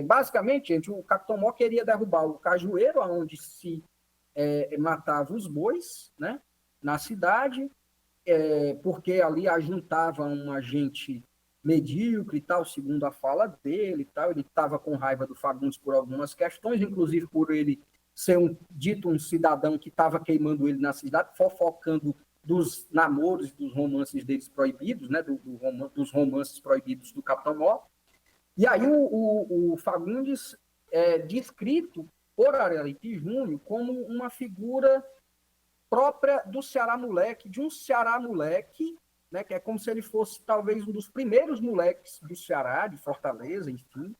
basicamente, gente, o capitão-mor queria derrubar o cajueiro, onde se matava os bois, né, na cidade, porque ali ajuntava uma gente medíocre e tal, segundo a fala dele e tal. Ele estava com raiva do Fagundes por algumas questões, inclusive por ele ser um cidadão que estava queimando ele na cidade, fofocando dos namoros e dos romances deles proibidos, né, dos romances proibidos do Capitão-Mor. E aí o Fagundes é descrito por Araripe Júnior como uma figura própria do Ceará moleque, de um Ceará moleque, né, que é como se ele fosse talvez um dos primeiros moleques do Ceará, de Fortaleza, enfim,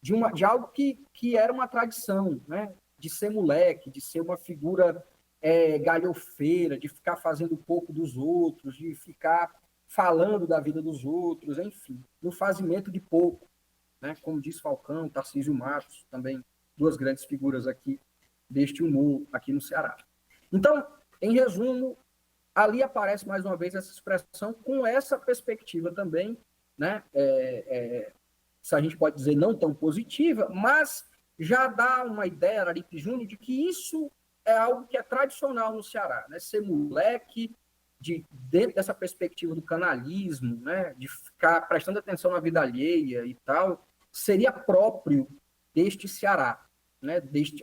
de algo que era uma tradição, né, de ser moleque, de ser uma figura galhofeira, de ficar fazendo pouco dos outros, de ficar falando da vida dos outros, enfim, no fazimento de pouco, né, como diz Falcão, Tarcísio Matos, também duas grandes figuras aqui deste humor aqui no Ceará. Então, em resumo, ali aparece mais uma vez essa expressão com essa perspectiva também, né, se a gente pode dizer não tão positiva, mas já dá uma ideia, Araripe Júnior, de que isso é algo que é tradicional no Ceará, né, ser moleque, dentro dessa perspectiva do canalismo, né, de ficar prestando atenção na vida alheia e tal, seria próprio deste Ceará, né,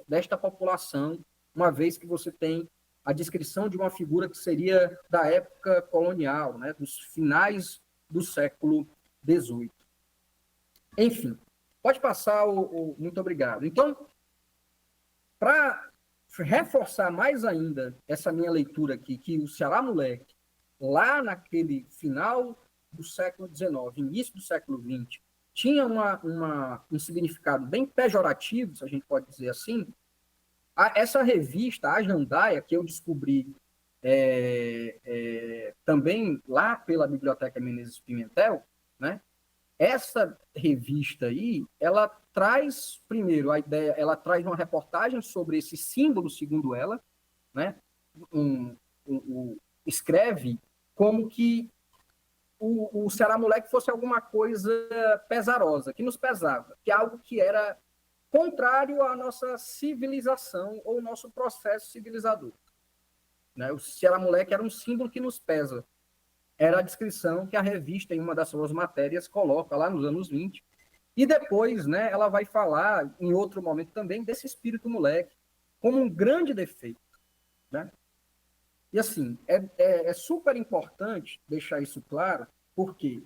desta população, uma vez que você tem a descrição de uma figura que seria da época colonial, né, dos finais do século XVIII. Enfim, pode passar muito obrigado. Então, para reforçar mais ainda essa minha leitura aqui, que o Ceará moleque, lá naquele final do século XIX, início do século XX, tinha um significado bem pejorativo, se a gente pode dizer assim. Essa revista, a Jandaia, que eu descobri também lá pela Biblioteca Menezes Pimentel, né? Essa revista aí, ela traz, primeiro, a ideia, ela traz uma reportagem sobre esse símbolo, segundo ela, né? Escreve como que o Ceará moleque fosse alguma coisa pesarosa, que nos pesava, que é algo que era contrário à nossa civilização ou nosso processo civilizador. Né? O Ceará Moleque era um símbolo que nos pesa. Era a descrição que a revista, em uma das suas matérias, coloca lá nos anos 20. E depois, né, ela vai falar, em outro momento também, desse espírito moleque, como um grande defeito. Né? E assim, é super importante deixar isso claro, porque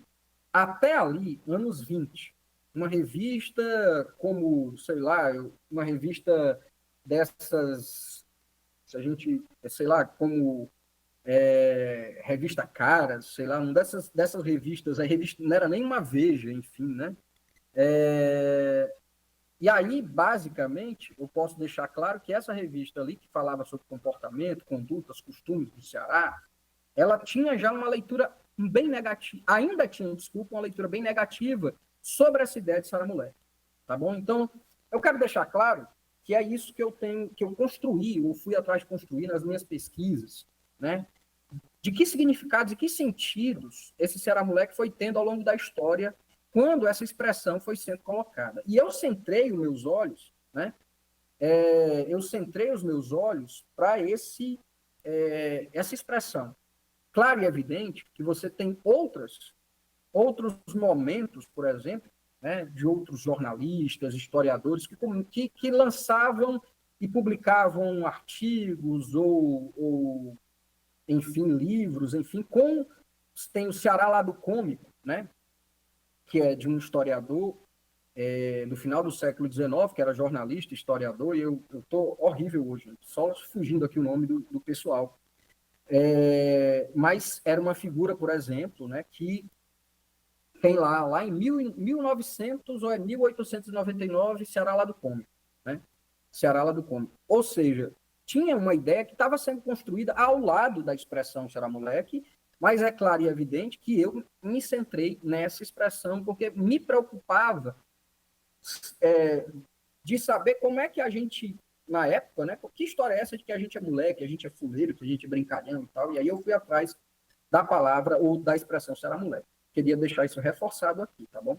até ali, anos 20, uma revista como, sei lá, uma revista dessas, se a gente, sei lá, como Revista Caras, sei lá, uma dessas revistas, a revista não era nem uma Veja, enfim, né? E aí, basicamente, eu posso deixar claro que essa revista ali, que falava sobre comportamento, condutas, costumes do Ceará, ela tinha já uma leitura bem negativa, ainda tinha, desculpa, uma leitura bem negativa sobre essa ideia de Ceará Moleque, tá bom? Então, eu quero deixar claro que é isso que eu construí, ou fui atrás de construir nas minhas pesquisas, né? De que significados e que sentidos esse Ceará Moleque foi tendo ao longo da história quando essa expressão foi sendo colocada. E eu centrei os meus olhos, né? Eu centrei os meus olhos para essa expressão. Claro e evidente que você tem outros momentos, por exemplo, né, de outros jornalistas, historiadores, que lançavam e publicavam artigos ou enfim, livros, enfim, tem o Ceará Lado Cômico, né, que é de um historiador do final do século XIX, que era jornalista, historiador, e eu estou horrível hoje, só fugindo aqui o nome do pessoal. Mas era uma figura, por exemplo, né, que tem lá em 1900 ou 1899, Ceará Lado Cômico, né? Ceará Lado Cômico. Ou seja, tinha uma ideia que estava sendo construída ao lado da expressão Ceará Moleque, mas é claro e evidente que eu me centrei nessa expressão porque me preocupava de saber como é que a gente, na época, né, que história é essa de que a gente é moleque, que a gente é fuleiro, que a gente é brincalhão e tal, e aí eu fui atrás da palavra ou da expressão Ceará Moleque. Queria deixar isso reforçado aqui, tá bom?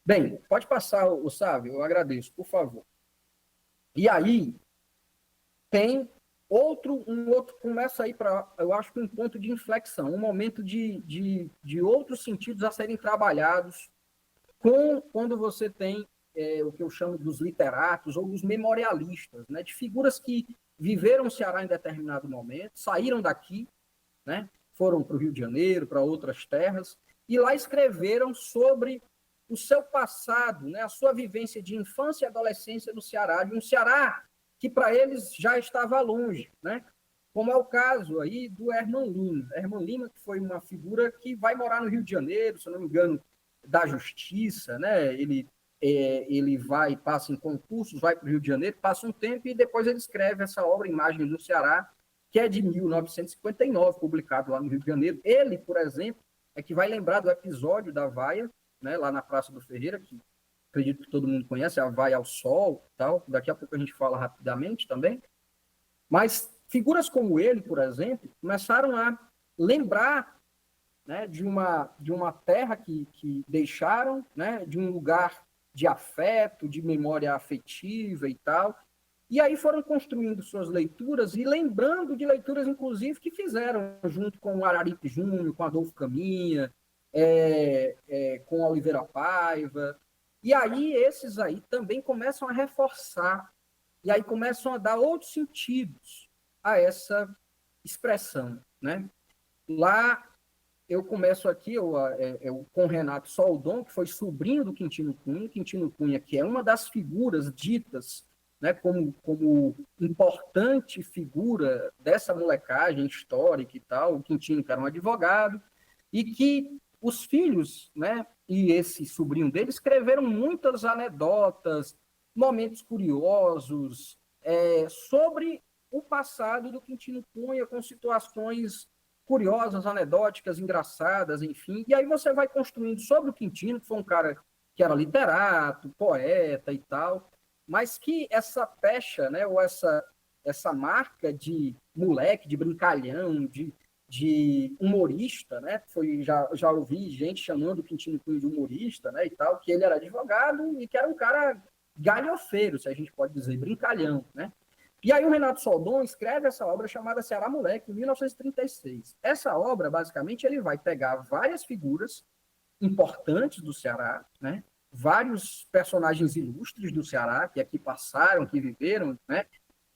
Bem, pode passar, o Sávio, eu agradeço, por favor. E aí, tem um outro começa aí para, eu acho que um ponto de inflexão, um momento de outros sentidos a serem trabalhados quando você tem o que eu chamo dos literatos ou dos memorialistas, né, de figuras que viveram o Ceará em determinado momento, saíram daqui, né, foram para o Rio de Janeiro, para outras terras, e lá escreveram sobre o seu passado, né, a sua vivência de infância e adolescência no Ceará, de um Ceará que para eles já estava longe, né? Como é o caso aí do Herman Lima. Herman Lima, que foi uma figura que vai morar no Rio de Janeiro, se não me engano, da Justiça, né? Ele vai, passa em concursos, vai para o Rio de Janeiro, passa um tempo e depois ele escreve essa obra, Imagens do Ceará, que é de 1959, publicado lá no Rio de Janeiro. Ele, por exemplo, é que vai lembrar do episódio da vaia, né, lá na Praça do Ferreira, que acredito que todo mundo conhece, a Vaia ao Sol, tal. Daqui a pouco a gente fala rapidamente também. Mas figuras como ele, por exemplo, começaram a lembrar, né, de uma terra que deixaram, né, de um lugar de afeto, de memória afetiva e tal. E aí foram construindo suas leituras e lembrando de leituras, inclusive, que fizeram junto com o Araripe Júnior, com Adolfo Caminha, com a Oliveira Paiva. E aí esses aí também começam a reforçar, e aí começam a dar outros sentidos a essa expressão, né? Lá eu começo aqui com Renato Soldon, que foi sobrinho do Quintino Cunha, que é uma das figuras ditas, né, como importante figura dessa molecagem histórica e tal. O Quintino, que era um advogado, e que os filhos, né, e esse sobrinho dele escreveram muitas anedotas, momentos curiosos sobre o passado do Quintino Cunha, com situações curiosas, anedóticas, engraçadas, enfim. E aí você vai construindo sobre o Quintino, que foi um cara que era literato, poeta e tal, mas que essa pecha, né, ou essa marca de moleque, de brincalhão, de humorista, né? Já ouvi gente chamando o Quintino Cunha de humorista, né, e tal, que ele era advogado e que era um cara galhofeiro, se a gente pode dizer, brincalhão, né? E aí o Renato Soldon escreve essa obra chamada Ceará Moleque, em 1936. Essa obra, basicamente, ele vai pegar várias figuras importantes do Ceará, né? Vários personagens ilustres do Ceará, que aqui passaram, que viveram, né?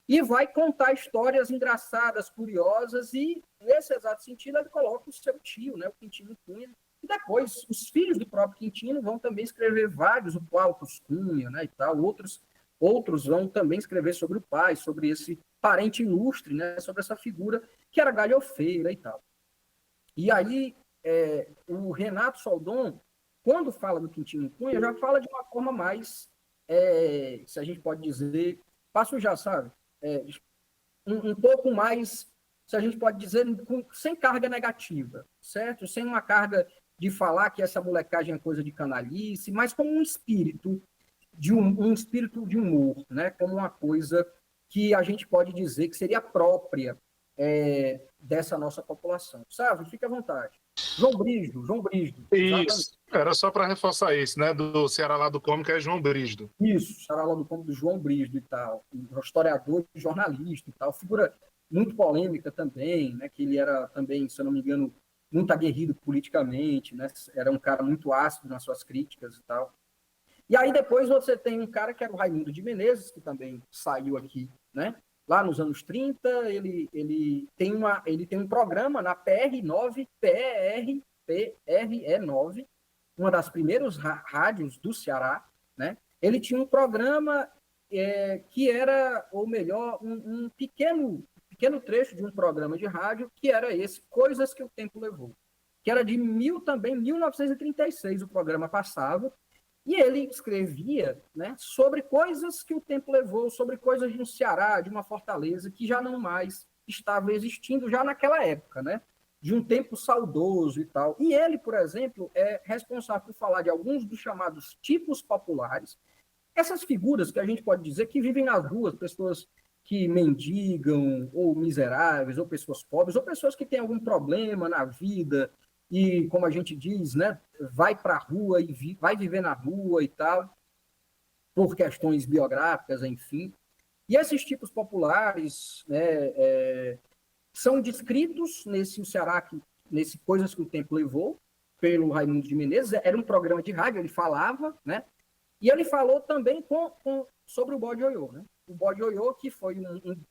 E vai contar histórias engraçadas, curiosas, e nesse exato sentido ele coloca o seu tio, né? O Quintino Cunha. E depois, os filhos do próprio Quintino vão também escrever vários, o Plautus Cunha, né, e tal, outros vão também escrever sobre o pai, sobre esse parente ilustre, né, sobre essa figura que era galhofeira e tal. E aí, o Renato Soldon, quando fala do Quintino Cunha, já fala de uma forma mais, se a gente pode dizer, passo já, sabe? Um pouco mais, se a gente pode dizer, sem carga negativa, certo? Sem uma carga de falar que essa molecagem é coisa de canalice, mas como um espírito um espírito de humor, né? Como uma coisa que a gente pode dizer que seria própria dessa nossa população. Sabe? Fique à vontade. João Brígido. Isso, era só para reforçar isso, né? Do Ceará lá do Cômico é João Brígido. Isso, Ceará lá do Cômico do João Brígido e tal. Um historiador e jornalista e tal. Figura muito polêmica também, né? Que ele era também, se eu não me engano, muito aguerrido politicamente, né? Era um cara muito ácido nas suas críticas e tal. E aí depois você tem um cara que era o Raimundo de Menezes, que também saiu aqui, né? Lá nos anos 30, ele tem um programa na PR9, PRE9, uma das primeiras rádios do Ceará, né? Ele tinha um programa que era, ou melhor, um pequeno trecho de um programa de rádio, que era esse, Coisas que o Tempo Levou, que era de 1936, o programa passava, e ele escrevia, né, sobre coisas que o tempo levou, sobre coisas de um Ceará, de uma fortaleza, que já não mais estava existindo já naquela época, né, de um tempo saudoso e tal. E ele, por exemplo, é responsável por falar de alguns dos chamados tipos populares, essas figuras que a gente pode dizer que vivem nas ruas, pessoas que mendigam, ou miseráveis, ou pessoas pobres, ou pessoas que têm algum problema na vida, e, como a gente diz, né, vai para a rua e vai viver na rua e tal, por questões biográficas, enfim. E esses tipos populares, né, são descritos nesse Ceará, nesse Coisas que o Tempo Levou, pelo Raimundo de Menezes. Era um programa de rádio, ele falava, né, e ele falou também sobre o bode ioiô, né? O bode ioiô, que foi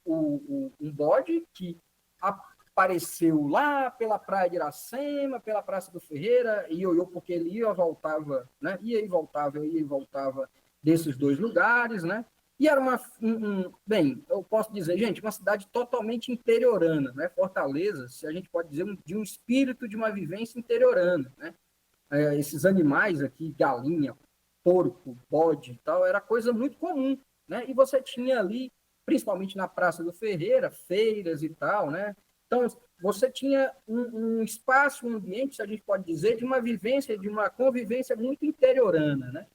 um bode que apareceu lá pela Praia de Iracema, pela Praça do Ferreira, e ioiô porque ele ia e voltava, né? Ia e voltava desses dois lugares, né? E era bem, eu posso dizer, gente, uma cidade totalmente interiorana, né? Fortaleza, se a gente pode dizer, de um espírito de uma vivência interiorana, né? Esses animais aqui, galinha, porco, bode e tal, era coisa muito comum, né? E você tinha ali, principalmente na Praça do Ferreira, feiras e tal, né? Então, você tinha um espaço, um ambiente, se a gente pode dizer, de uma vivência, de uma convivência muito interiorana, né?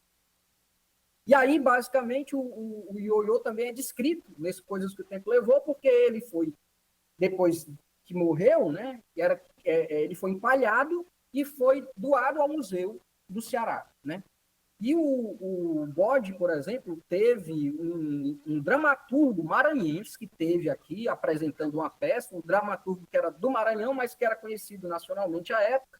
E aí, basicamente, o ioiô também é descrito nessas Coisas que o Tempo Levou, porque ele foi, depois que morreu, né? Ele foi empalhado e foi doado ao Museu do Ceará, né? E o bode, por exemplo, teve um dramaturgo maranhense que teve aqui apresentando uma peça, um dramaturgo que era do Maranhão, mas que era conhecido nacionalmente à época,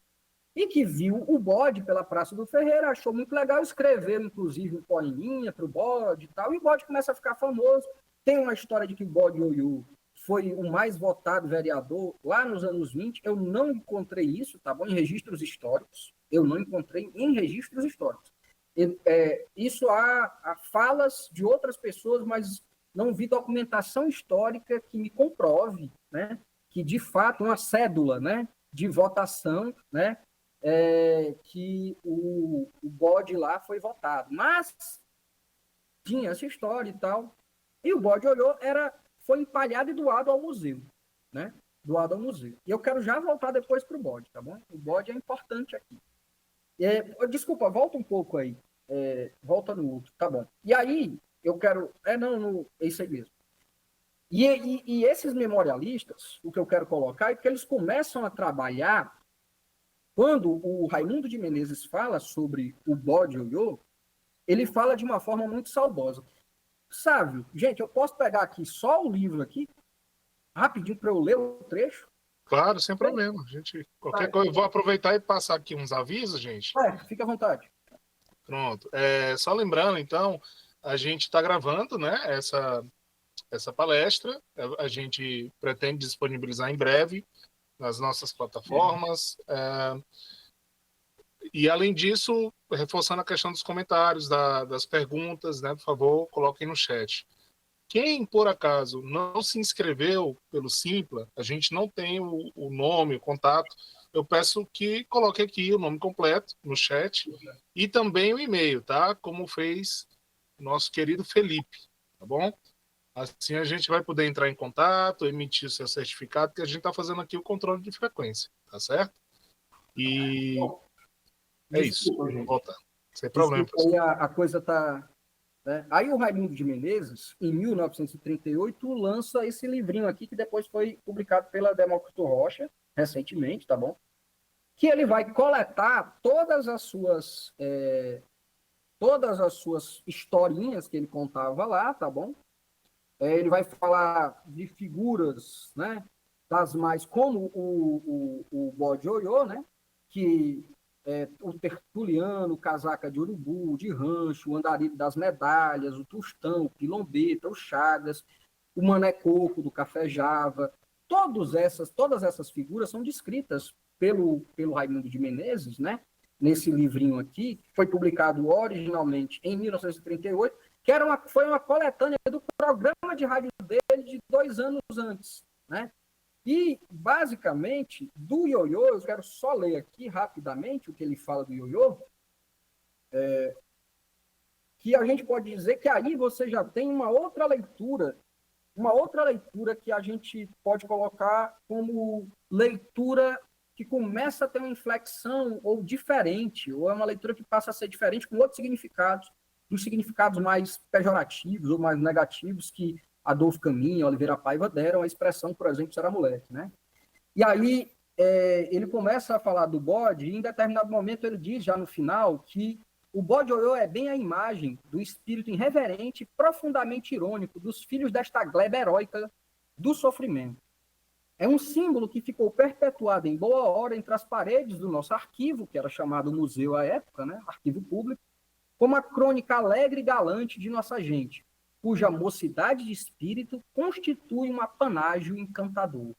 e que viu o bode pela Praça do Ferreira, achou muito legal, escreveu, inclusive, um poeminha para o bode e tal, e o bode começa a ficar famoso. Tem uma história de que o bode ioiô foi o mais votado vereador lá nos anos 20, eu não encontrei isso, tá bom? Em registros históricos, eu não encontrei em registros históricos. Isso há falas de outras pessoas, mas não vi documentação histórica que me comprove, né, que de fato uma cédula, né, de votação, né, que o bode lá foi votado. Mas tinha essa história e tal. E o bode ioiô foi empalhado e doado ao museu, né? Doado ao museu. E eu quero já voltar depois para o bode, tá bom? O bode é importante aqui. Desculpa, volta um pouco aí. Volta no outro, tá bom. E aí, eu quero... é isso aí mesmo. E esses memorialistas, o que eu quero colocar é que eles começam a trabalhar, quando o Raimundo de Menezes fala sobre o bode ioiô, ele fala de uma forma muito saudosa. Sávio, gente, eu posso pegar aqui só o livro aqui, rapidinho, para eu ler o trecho? Claro, sem problema. Qualquer coisa, eu vou aproveitar e passar aqui uns avisos, gente. Fica à vontade. Pronto. Só lembrando, então, a gente está gravando, né, essa palestra. A gente pretende disponibilizar em breve nas nossas plataformas. E, além disso, reforçando a questão dos comentários, das perguntas, né, por favor, coloquem no chat. Quem, por acaso, não se inscreveu pelo Simpla, a gente não tem o nome, o contato, eu peço que coloque aqui o nome completo no chat e também o e-mail, tá? Como fez o nosso querido Felipe, tá bom? Assim a gente vai poder entrar em contato, emitir o seu certificado, que a gente está fazendo aqui o controle de frequência, tá certo? E é isso. Vou voltar. Sem problema. Aí a coisa tá... Né? Aí o Raimundo de Menezes, em 1938, lança esse livrinho aqui, que depois foi publicado pela Demócrito Rocha, recentemente, tá bom? Que ele vai coletar todas as suas historinhas que ele contava lá, tá bom? Ele vai falar de figuras, né? Das mais, como o Bode Ioiô, né? Que o Tertuliano, o Casaca de Urubu, de Rancho, o Andarilho das Medalhas, o Tostão, o Quilombeta, o Chagas, o Mané Coco do Café Java. Todas essas figuras são descritas pelo Raimundo de Menezes, né? Nesse livrinho aqui, que foi publicado originalmente em 1938, que foi uma coletânea do programa de rádio dele de 2 anos antes, né? E, basicamente, do ioiô, eu quero só ler aqui rapidamente o que ele fala do ioiô, que a gente pode dizer que aí você já tem uma outra leitura que a gente pode colocar como leitura que começa a ter uma inflexão ou diferente, ou é uma leitura que passa a ser diferente com outros significados, dos significados mais pejorativos ou mais negativos que Adolfo Caminha, Oliveira Paiva deram a expressão, por exemplo, será moleque, né? E aí ele começa a falar do bode e em determinado momento ele diz, já no final, que o bode ioiô é bem a imagem do espírito irreverente e profundamente irônico dos filhos desta gleba heróica do sofrimento. É um símbolo que ficou perpetuado em boa hora entre as paredes do nosso arquivo, que era chamado museu à época, né? Arquivo público, como a crônica alegre e galante de nossa gente, cuja mocidade de espírito constitui um apanágio encantador.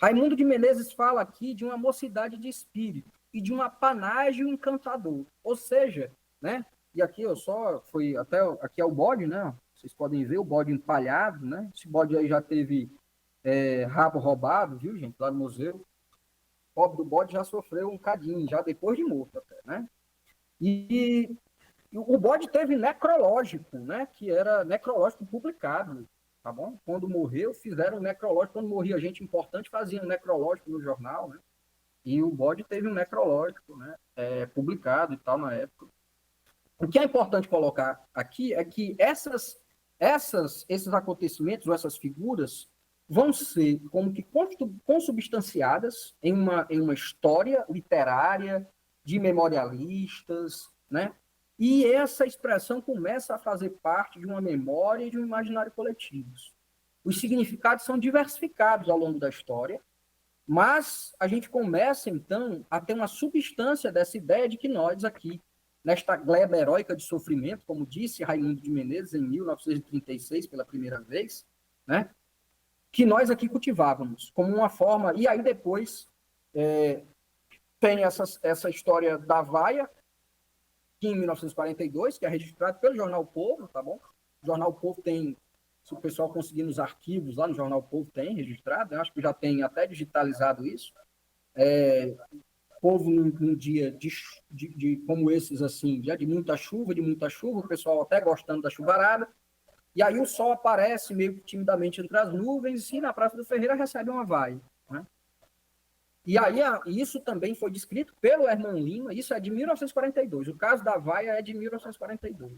Raimundo de Menezes fala aqui de uma mocidade de espírito e de um apanágio encantador. Ou seja, né? E aqui aqui é o bode, né? Vocês podem ver o bode empalhado, né? Esse bode aí já teve rabo roubado, viu, gente? Lá no museu. O pobre do bode já sofreu um cadinho, já depois de morto até, né? E o bode teve necrológico, né? Que era necrológico publicado, tá bom? Quando morreu, fizeram um necrológico. Quando morria gente importante, faziam um necrológico no jornal, né? E o bode teve um necrológico, né? Publicado e tal na época. O que é importante colocar aqui é que esses acontecimentos, ou essas figuras, vão ser como que consubstanciadas em uma história literária de memorialistas, né? E essa expressão começa a fazer parte de uma memória e de um imaginário coletivos. Os significados são diversificados ao longo da história, mas a gente começa, então, a ter uma substância dessa ideia de que nós aqui, nesta gleba heróica de sofrimento, como disse Raimundo de Menezes em 1936, pela primeira vez, né? Que nós aqui cultivávamos como uma forma... E aí depois tem essa história da vaia, que em 1942, que é registrado pelo Jornal Povo, tá bom? O Jornal Povo tem, se o pessoal conseguir nos arquivos lá no Jornal Povo, tem registrado, eu acho que já tem até digitalizado isso. Povo num dia como esses, assim, dia de muita chuva, o pessoal até gostando da chuvarada, e aí o sol aparece meio que timidamente entre as nuvens e na Praça do Ferreira recebe uma vaia, né? E aí isso também foi descrito pelo Herman Lima, isso é de 1942, o caso da vaia é de 1942.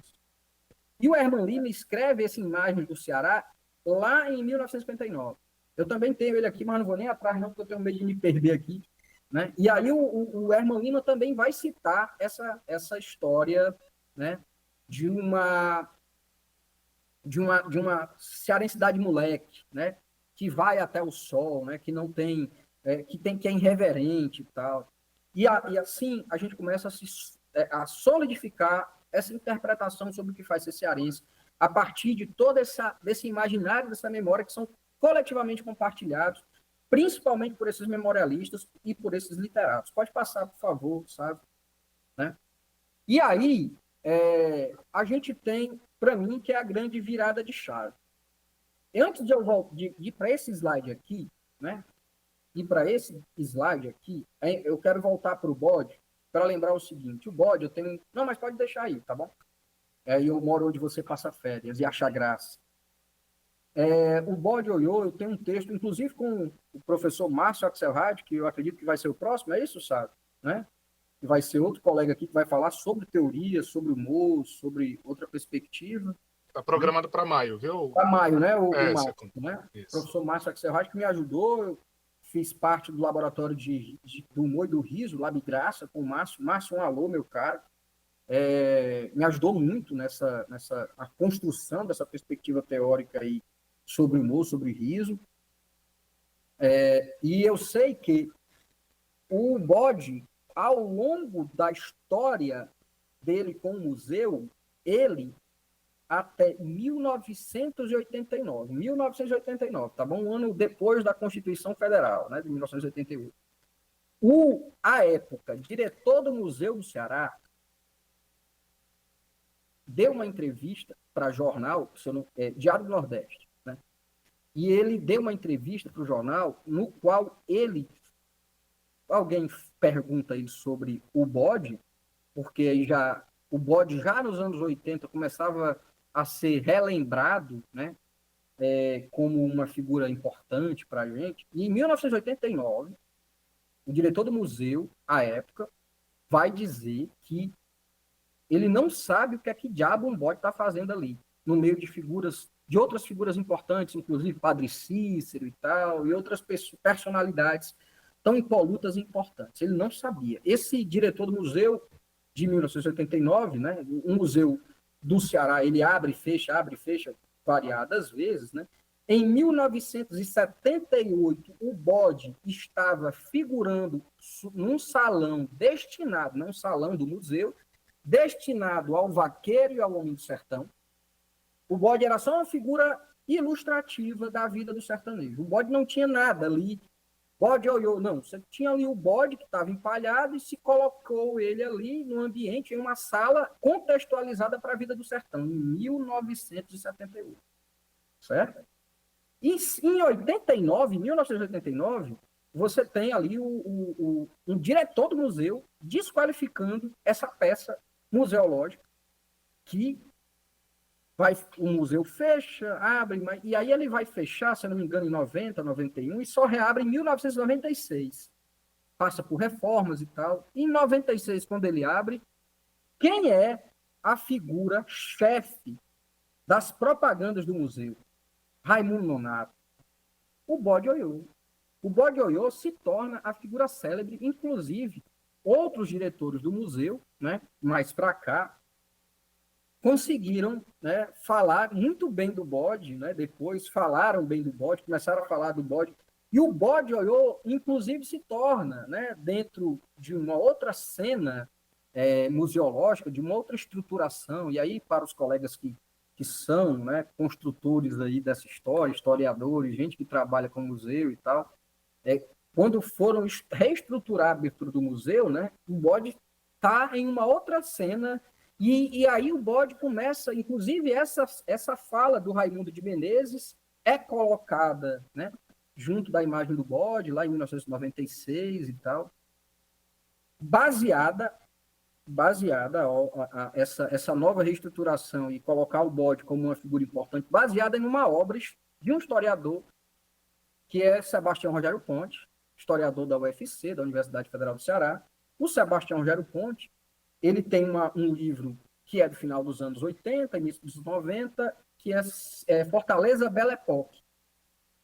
E o Herman Lima escreve essa imagem do Ceará lá em 1959. Eu também tenho ele aqui, mas não vou nem atrás não, porque eu tenho medo de me perder aqui, né? E aí o Herman Lima também vai citar essa história, né, de uma cearensidade moleque, né? Que vai até o sol, né? Que não tem, que é irreverente e tal. E assim a gente começa a solidificar essa interpretação sobre o que faz ser cearense a partir de todo desse imaginário, dessa memória que são coletivamente compartilhados, principalmente por esses memorialistas e por esses literatos. Pode passar, por favor, sabe? Né? E aí, a gente tem, para mim, que é a grande virada de chave. Antes de eu ir para esse slide aqui, né? E para esse slide aqui, eu quero voltar para o bode para lembrar o seguinte: o bode eu tenho. Não, mas pode deixar aí, tá bom? Aí eu moro onde você passa férias e acha graça. O bode Oiô, eu tenho um texto, inclusive com o professor Márcio Axelrad, que eu acredito que vai ser o próximo, é isso, sabe? Né? Que vai ser outro colega aqui que vai falar sobre teoria, sobre humor, sobre outra perspectiva. Está programado para maio, viu? Para maio, né? O Márcio, né? Isso. O professor Márcio Axelrad, que me ajudou, eu fiz parte do laboratório do humor e do riso, Lab Graça, com o Márcio. Márcio, um alô, meu cara. Me ajudou muito nessa a construção dessa perspectiva teórica aí sobre humor, sobre riso. E eu sei que o bode, ao longo da história dele com o museu, ele até 1989, tá bom? Um ano depois da Constituição Federal, né, de 1988. À época, diretor do Museu do Ceará deu uma entrevista para jornal, Diário do Nordeste, né? E ele deu uma entrevista para o jornal no qual alguém pergunta ele sobre o bode, porque aí o bode já nos anos 80 começava a ser relembrado, né, como uma figura importante para a gente. E em 1989, o diretor do museu, à época, vai dizer que ele não sabe o que é que diabo um bode está fazendo ali, no meio de outras figuras importantes, inclusive Padre Cícero e tal, e outras personalidades tão impolutas e importantes. Ele não sabia. Esse diretor do museu de 1989, né, um museu do Ceará, ele abre e fecha variadas vezes, né? Em 1978, o bode estava figurando num salão destinado, não um salão do museu, destinado ao vaqueiro e ao homem do sertão. O bode era só uma figura ilustrativa da vida do sertanejo. O bode não tinha nada ali. Bode Oiô, não. Você tinha ali o bode que estava empalhado e se colocou ele ali no ambiente, em uma sala contextualizada para a vida do sertão, em 1978. Certo? E em 1989, você tem ali um diretor do museu desqualificando essa peça museológica que o museu fecha, abre, e aí ele vai fechar, se não me engano, em 90, 91, e só reabre em 1996. Passa por reformas e tal. E em 96, quando ele abre, quem é a figura chefe das propagandas do museu? Raimundo Nonato. O bode Oiô. O bode Oiô se torna a figura célebre, inclusive outros diretores do museu, né, mais para cá, conseguiram, né, falar muito bem do bode, né, depois falaram bem do bode, começaram a falar do bode, e o bode Oiô, inclusive, se torna, né, dentro de uma outra cena museológica, de uma outra estruturação, e aí para os colegas que são, né, construtores aí dessa história, historiadores, gente que trabalha com museu e tal, quando foram reestruturar a abertura do museu, né, o bode está em uma outra cena. E aí o bode começa, inclusive essa fala do Raimundo de Menezes é colocada, né, junto da imagem do bode, lá em 1996 e tal, baseada essa nova reestruturação e colocar o bode como uma figura importante, baseada em uma obra de um historiador, que é Sebastião Rogério Ponte, historiador da UFC, da Universidade Federal do Ceará. O Sebastião Rogério Ponte, ele tem um livro que é do final dos anos 80, início dos 90, que é Fortaleza Belle Époque.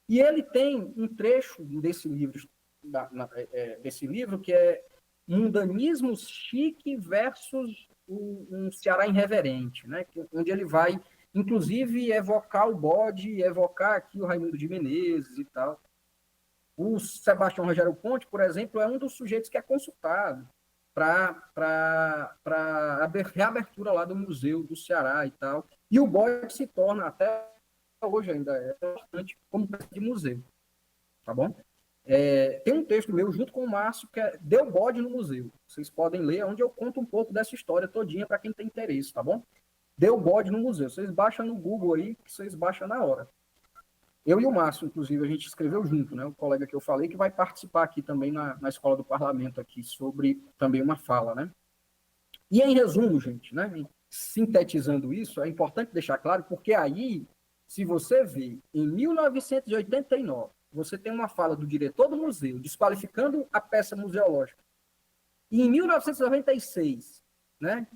E ele tem um trecho desse livro que é mundanismo chique versus um Ceará irreverente, né? Onde ele vai, inclusive, evocar o bode, evocar aqui o Raimundo de Menezes e tal. O Sebastião Rogério Ponte, por exemplo, é um dos sujeitos que é consultado para reabertura lá do Museu do Ceará e tal. E o bode se torna, até hoje ainda, é importante como peça de museu. Tá bom? Tem um texto meu, junto com o Márcio, que é Deu Bode no Museu. Vocês podem ler, onde eu conto um pouco dessa história todinha para quem tem interesse, tá bom? Deu Bode no Museu. Vocês baixam no Google aí, que vocês baixam na hora. Eu e o Márcio, inclusive, a gente escreveu junto, né? O colega que eu falei, que vai participar aqui também na Escola do Parlamento, aqui, sobre também uma fala, né? E em resumo, gente, né? Sintetizando isso, é importante deixar claro, porque aí, se você vê, em 1989, você tem uma fala do diretor do museu desqualificando a peça museológica. E em 1996, né,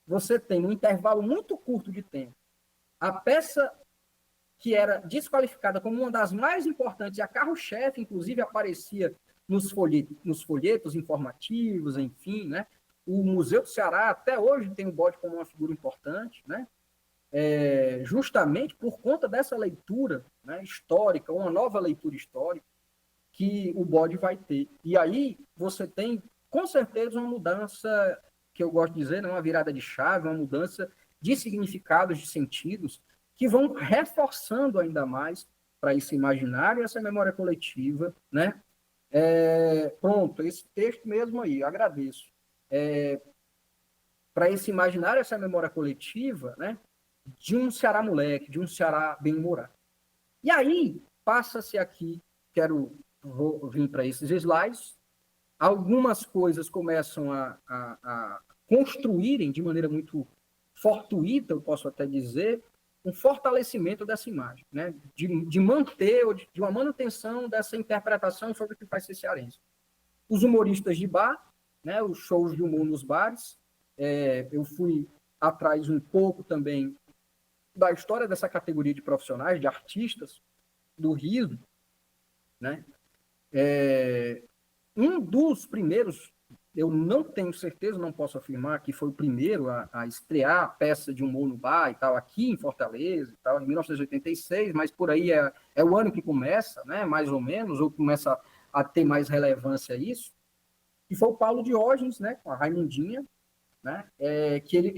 você tem, num intervalo muito curto de tempo, a peça que era desqualificada como uma das mais importantes, e a carro-chefe, inclusive, aparecia nos folhetos informativos, enfim, né? O Museu do Ceará, até hoje, tem o bode como uma figura importante, né? Justamente por conta dessa leitura, né, histórica, uma nova leitura histórica, que o bode vai ter. E aí você tem, com certeza, uma mudança, que eu gosto de dizer, né, uma virada de chave, uma mudança de significados, de sentidos, que vão reforçando ainda mais para esse imaginário, essa memória coletiva, né? Pronto, esse texto mesmo aí, agradeço. Para esse imaginário, essa memória coletiva, né? De um Ceará moleque, de um Ceará bem-humorado. E aí, passa-se aqui, vou vir para esses slides, algumas coisas começam a construírem de maneira muito fortuita, eu posso até dizer, um fortalecimento dessa imagem, né? de manter, ou de uma manutenção dessa interpretação sobre o que faz ser cearense. Os humoristas de bar, né? Os shows de humor nos bares, eu fui atrás um pouco também da história dessa categoria de profissionais, de artistas do riso, né? Um dos primeiros, eu não tenho certeza, não posso afirmar que foi o primeiro a estrear a peça de humor no bar e tal, aqui em Fortaleza e tal, em 1986, mas por aí é o ano que começa, né? Mais ou menos, ou começa a ter mais relevância isso, e foi o Paulo Diógenes, né? Com a Raimundinha, né? Que ele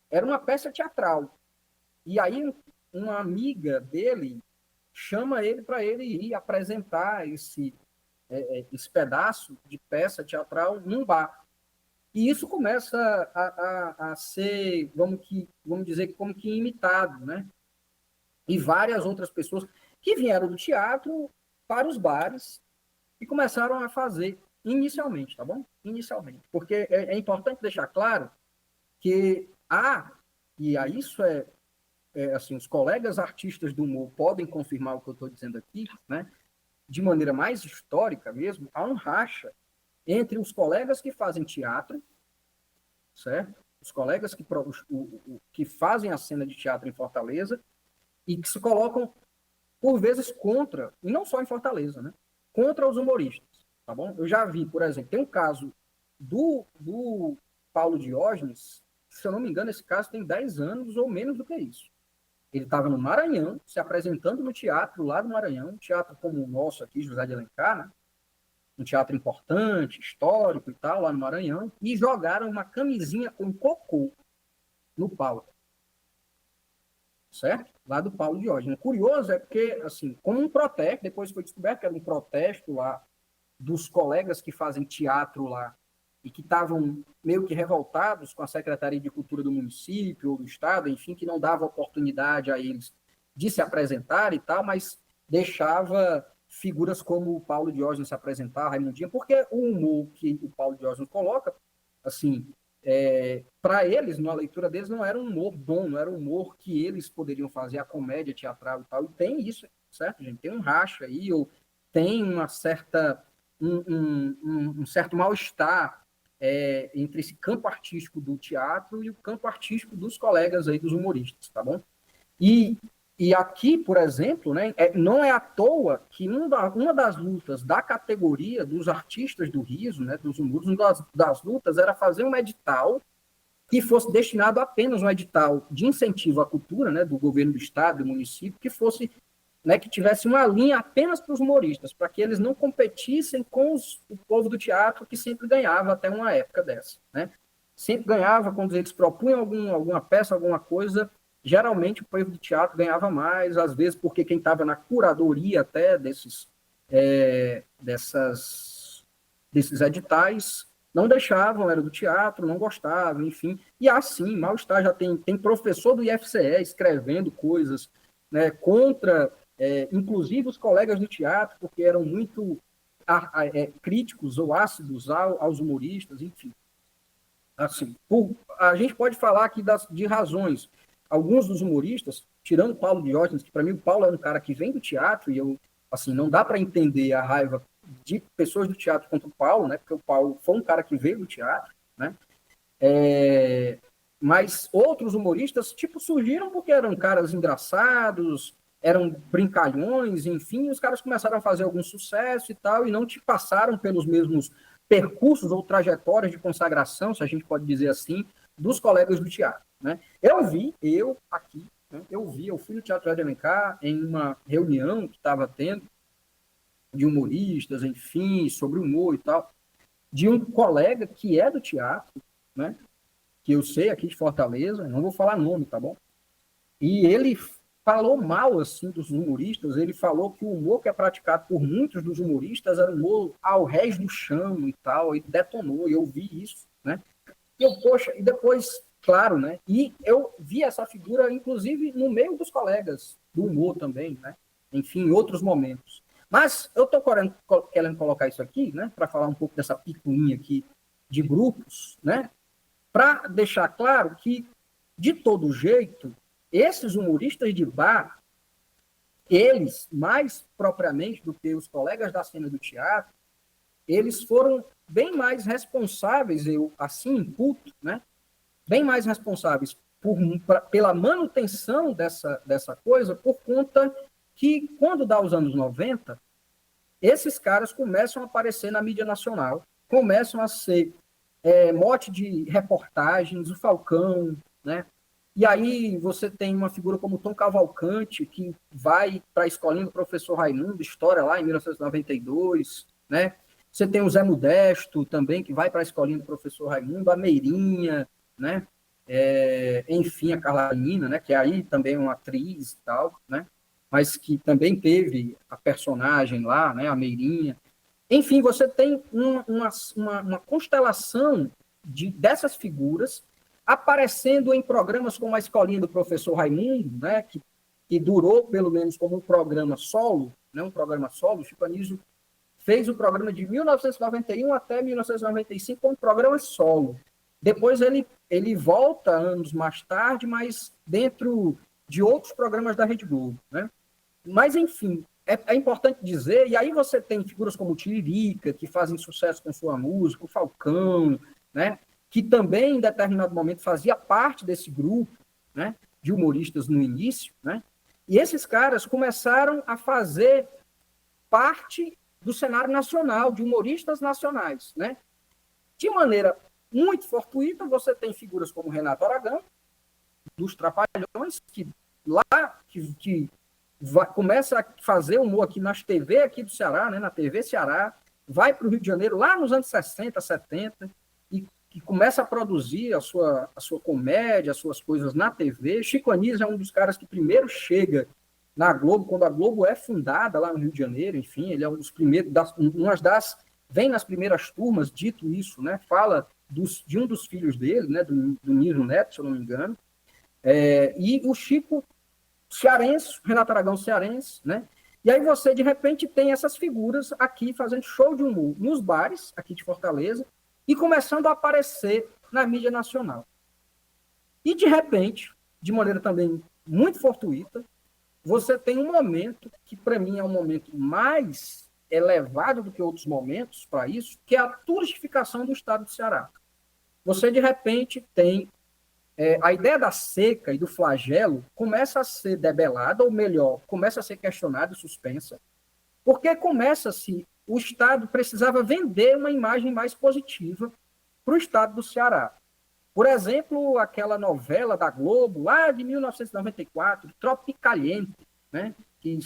era uma peça teatral. E aí uma amiga dele chama ele para ele ir apresentar esse pedaço de peça teatral num bar. E isso começa a ser, vamos dizer, como que imitado, né? E várias outras pessoas que vieram do teatro para os bares e começaram a fazer inicialmente, tá bom? Inicialmente. Porque é importante deixar claro que isso assim, os colegas artistas do humor podem confirmar o que eu estou dizendo aqui, né? De maneira mais histórica mesmo, há um racha entre os colegas que fazem teatro, certo? Os colegas que fazem a cena de teatro em Fortaleza e que se colocam, por vezes, contra, e não só em Fortaleza, né? Contra os humoristas, tá bom? Eu já vi, por exemplo, tem um caso do Paulo Diógenes, se eu não me engano, esse caso tem 10 anos ou menos do que isso. Ele estava no Maranhão, se apresentando no teatro lá do Maranhão, um teatro como o nosso aqui, José de Alencar, né? Um teatro importante, histórico e tal, lá no Maranhão, e jogaram uma camisinha com cocô no palco. Certo? Lá do Paulo Diógenes. O curioso é porque, assim, como um protesto, depois foi descoberto que era um protesto lá dos colegas que fazem teatro lá, e que estavam meio que revoltados com a Secretaria de Cultura do município ou do estado, enfim, que não dava oportunidade a eles de se apresentar e tal, mas deixava figuras como o Paulo Diógenes se apresentar, Raimundinha, porque o humor que o Paulo Diógenes coloca, assim, para eles, na leitura deles, não era um humor bom, não era um humor que eles poderiam fazer, a comédia teatral e tal, e tem isso, certo, gente? Tem um racha aí, ou tem uma certa... um certo mal-estar entre esse campo artístico do teatro e o campo artístico dos colegas aí, dos humoristas, tá bom? E E aqui, por exemplo, né, não é à toa que uma das lutas da categoria dos artistas do riso, né, dos humoros, uma das lutas era fazer um edital que fosse destinado apenas um edital de incentivo à cultura, né, do governo do estado, do município, que fosse, né, que tivesse uma linha apenas para os humoristas, para que eles não competissem com o povo do teatro, que sempre ganhava até uma época dessa, né? Sempre ganhava quando eles propunham alguma peça, alguma coisa. Geralmente o povo do teatro ganhava mais, às vezes porque quem estava na curadoria até desses editais não deixavam, era do teatro, não gostavam, enfim. E assim, mal-estar já tem professor do IFCE escrevendo coisas, né, contra, inclusive os colegas do teatro, porque eram muito críticos ou ácidos aos humoristas, enfim. Assim, a gente pode falar aqui de razões. Alguns dos humoristas, tirando o Paulo Diógenes, que para mim o Paulo é um cara que vem do teatro, e assim, não dá para entender a raiva de pessoas do teatro contra o Paulo, né? Porque o Paulo foi um cara que veio do teatro, né? Mas outros humoristas, tipo, surgiram porque eram caras engraçados, eram brincalhões, enfim, e os caras começaram a fazer algum sucesso e tal, e não te passaram pelos mesmos percursos ou trajetórias de consagração, se a gente pode dizer assim, dos colegas do teatro, né? Eu fui no Teatro de Alencar em uma reunião que estava tendo de humoristas, enfim, sobre humor e tal, de um colega que é do teatro, né? Que eu sei aqui de Fortaleza, não vou falar nome, tá bom? E ele falou mal, assim, dos humoristas, ele falou que o humor que é praticado por muitos dos humoristas era humor ao rés do chão e tal, e detonou, e eu vi isso, né? E depois, claro, né? E eu vi essa figura, inclusive, no meio dos colegas do humor também, né? Enfim, em outros momentos. Mas eu estou querendo colocar isso aqui, né? Para falar um pouco dessa picuinha aqui de grupos, né? Para deixar claro que, de todo jeito, esses humoristas de bar, eles, mais propriamente do que os colegas da cena do teatro, eles foram bem mais responsáveis, eu assim imputo, né? Bem mais responsáveis pela manutenção dessa coisa, por conta que, quando dá os anos 90, esses caras começam a aparecer na mídia nacional, começam a ser mote de reportagens, o Falcão, né? E aí você tem uma figura como Tom Cavalcante, que vai para a escolinha do professor Raimundo, história lá em 1992, né? Você tem o Zé Modesto também, que vai para a escolinha do professor Raimundo, a Meirinha, né? Enfim, a Carla Nina, né? Que aí também é uma atriz e tal, né? Mas que também teve a personagem lá, né? A Meirinha. Enfim, você tem uma constelação dessas figuras aparecendo em programas como a Escolinha do Professor Raimundo, né, que durou pelo menos como um programa solo, né, o Chico Anísio fez o programa de 1991 até 1995 como um programa solo. Depois ele volta anos mais tarde, mas dentro de outros programas da Rede Globo, né? Mas, enfim, é importante dizer, e aí você tem figuras como o Tiririca, que fazem sucesso com sua música, o Falcão, né? Que também, em determinado momento, fazia parte desse grupo, né, de humoristas no início, né? E esses caras começaram a fazer parte do cenário nacional, de humoristas nacionais, né? De maneira muito fortuita, você tem figuras como Renato Aragão, dos Trapalhões, que começa a fazer humor aqui nas TV aqui do Ceará, né, na TV Ceará, vai para o Rio de Janeiro lá nos anos 60, 70, e que começa a produzir a sua comédia, as suas coisas na TV. Chico Anísio é um dos caras que primeiro chega na Globo, quando a Globo é fundada lá no Rio de Janeiro, enfim, ele é um dos primeiros, vem nas primeiras turmas, dito isso, né, fala de um dos filhos dele, né, do Nilo Neto, se eu não me engano, e o Chico cearense, Renato Aragão cearense, né? E aí você, de repente, tem essas figuras aqui fazendo show de humor nos bares, aqui de Fortaleza, e começando a aparecer na mídia nacional. E, de repente, de maneira também muito fortuita, você tem um momento que, para mim, é um momento mais elevado do que outros momentos para isso, que é a turistificação do estado do Ceará. Você, de repente, tem a ideia da seca e do flagelo começa a ser debelada, ou melhor, começa a ser questionada e suspensa, porque começa-se, o Estado precisava vender uma imagem mais positiva para o Estado do Ceará. Por exemplo, aquela novela da Globo, lá de 1994, Tropicaliente, né? que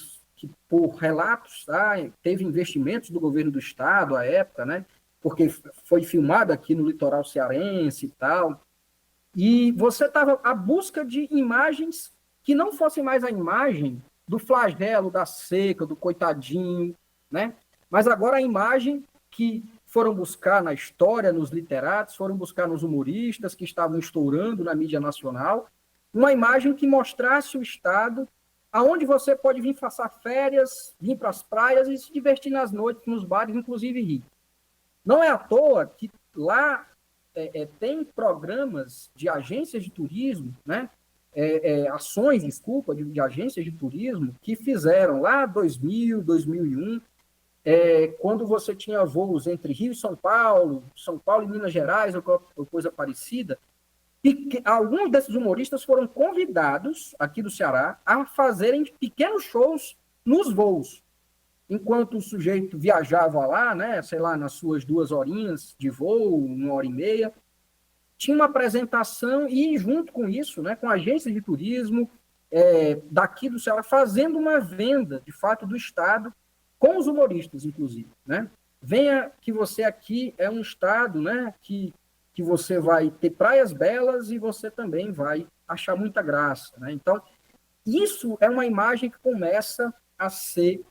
por relatos, tá? Teve investimentos do governo do Estado à época, né? Porque foi filmado aqui no litoral cearense e tal. E você estava à busca de imagens que não fossem mais a imagem do flagelo, da seca, do coitadinho, né? Mas agora a imagem que foram buscar na história, nos literatos, foram buscar nos humoristas que estavam estourando na mídia nacional, uma imagem que mostrasse o Estado aonde você pode vir passar férias, vir para as praias e se divertir nas noites, nos bares, inclusive rir. Não é à toa que lá tem programas de agências de turismo, né? Ações, desculpa, de agências de turismo que fizeram lá 2000, 2001, quando você tinha voos entre Rio e São Paulo e Minas Gerais, ou coisa parecida, e alguns desses humoristas foram convidados aqui do Ceará a fazerem pequenos shows nos voos. Enquanto o sujeito viajava lá, né, sei lá, nas suas 2 horinhas de voo, 1h30, tinha uma apresentação e, junto com isso, né, com a agência de turismo daqui do Ceará, fazendo uma venda, de fato, do Estado, com os humoristas, inclusive. Né? Venha que você aqui é um Estado, né, que você vai ter praias belas e você também vai achar muita graça. Né? Então, isso é uma imagem que começa a ser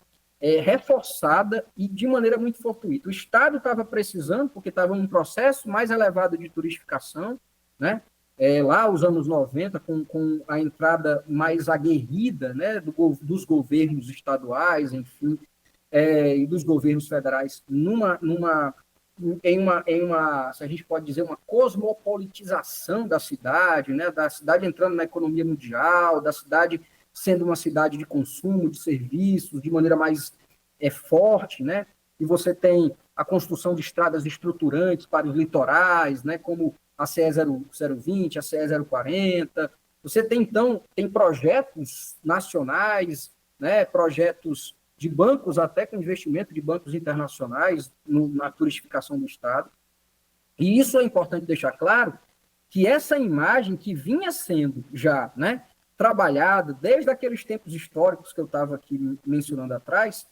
reforçada e de maneira muito fortuita. O Estado estava precisando, porque estava num processo mais elevado de turistificação, né? Lá os anos 90, com a entrada mais aguerrida, né, dos governos estaduais, enfim, e dos governos federais em uma, se a gente pode dizer, uma cosmopolitização da cidade, né, da cidade entrando na economia mundial, da cidade sendo uma cidade de consumo, de serviços, de maneira mais forte, né? E você tem a construção de estradas estruturantes para os litorais, né, como a CE 020, a CE 040. Você tem, então, projetos nacionais, né, projetos de bancos, até com investimento de bancos internacionais na turistificação do Estado. E isso é importante deixar claro, que essa imagem que vinha sendo já, né, trabalhada desde aqueles tempos históricos que eu estava aqui mencionando atrás,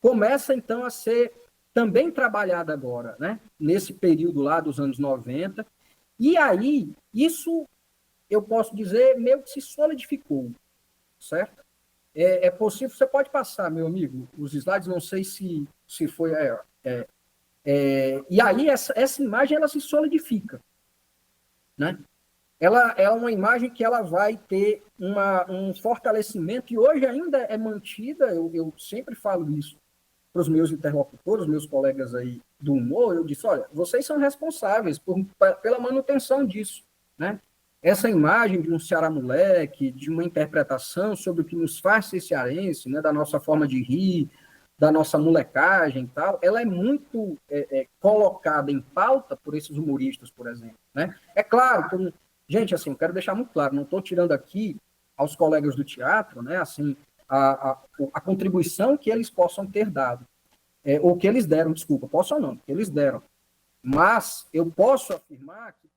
começa, então, a ser também trabalhada agora, né, nesse período lá dos anos 90. E aí, isso, eu posso dizer, meio que se solidificou, certo? É possível, você pode passar, meu amigo, os slides, não sei se foi... e aí, essa imagem, ela se solidifica, né? Ela é uma imagem que ela vai ter um fortalecimento, e hoje ainda é mantida, eu sempre falo isso para os meus interlocutores, meus colegas aí do humor, eu disse, olha, vocês são responsáveis pela manutenção disso, né? Essa imagem de um Ceará moleque, de uma interpretação sobre o que nos faz ser cearense, né, da nossa forma de rir, da nossa molecagem e tal, ela é muito colocada em pauta por esses humoristas, por exemplo, né? É claro que gente, assim, eu quero deixar muito claro, não estou tirando aqui aos colegas do teatro, né, assim, a contribuição que eles possam ter dado, ou que eles deram, desculpa, possam não, que eles deram. Mas eu posso afirmar que,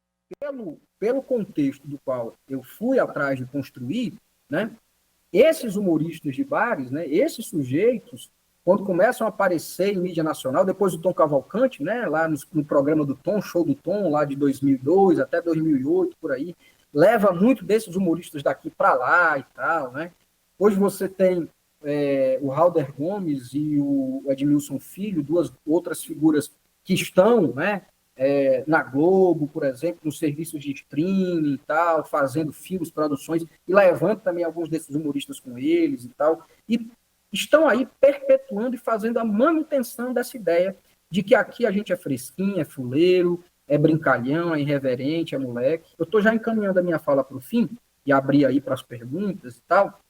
pelo contexto do qual eu fui atrás de construir, né, esses humoristas de bares, né, esses sujeitos, quando começam a aparecer em mídia nacional, depois do Tom Cavalcante, né, lá no programa do Tom, Show do Tom, lá de 2002 até 2008, por aí, leva muito desses humoristas daqui para lá e tal, né? Hoje você tem o Halder Gomes e o Edmilson Filho, 2 outras figuras que estão, né, na Globo, por exemplo, nos serviços de streaming e tal, fazendo filmes, produções, e levando também alguns desses humoristas com eles e tal, e estão aí perpetuando e fazendo a manutenção dessa ideia de que aqui a gente é fresquinho, é fuleiro, é brincalhão, é irreverente, é moleque. Eu estou já encaminhando a minha fala para o fim, e abrir aí para as perguntas e tal,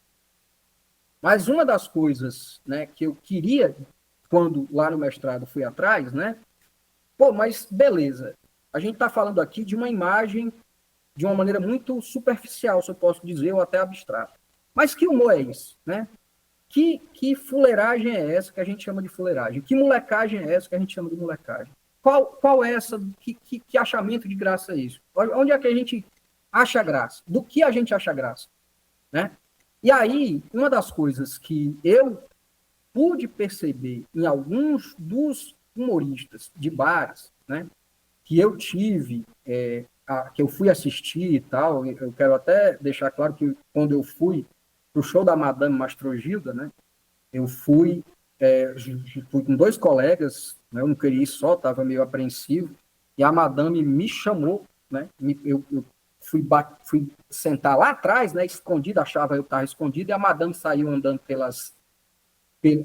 mas uma das coisas, né, que eu queria, quando lá no mestrado fui atrás, né, mas beleza, a gente está falando aqui de uma imagem de uma maneira muito superficial, se eu posso dizer, ou até abstrata. Mas que humor é esse, né? Que fuleiragem é essa que a gente chama de fuleiragem? Que molecagem é essa que a gente chama de molecagem? Qual é essa? Que achamento de graça é isso? Onde é que a gente acha graça? Do que a gente acha graça? Né? E aí, uma das coisas que eu pude perceber em alguns dos humoristas de bares, né, que eu tive, que eu fui assistir e tal, eu quero até deixar claro que quando eu fui para o show da Madame Mastrogilda, né, eu fui com 2 colegas, né, eu não queria ir só, estava meio apreensivo, e a Madame me chamou, né, eu fui sentar lá atrás, né, escondido, achava eu estava escondido, e a Madame saiu andando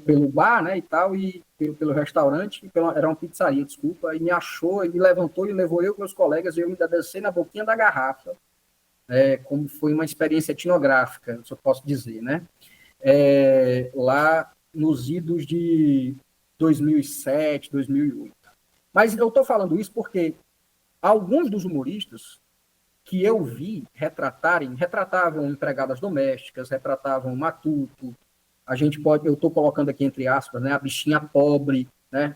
pelo bar, né, e tal, e pelo restaurante, era uma pizzaria, desculpa, e me achou, e me levantou e levou eu e meus colegas, e eu ainda dancei na boquinha da garrafa, como foi uma experiência etnográfica, se eu posso dizer, né, lá nos idos de 2007, 2008. Mas eu estou falando isso porque alguns dos humoristas que eu vi retratavam empregadas domésticas, retratavam matuto, eu estou colocando aqui entre aspas, né, a bichinha pobre, né,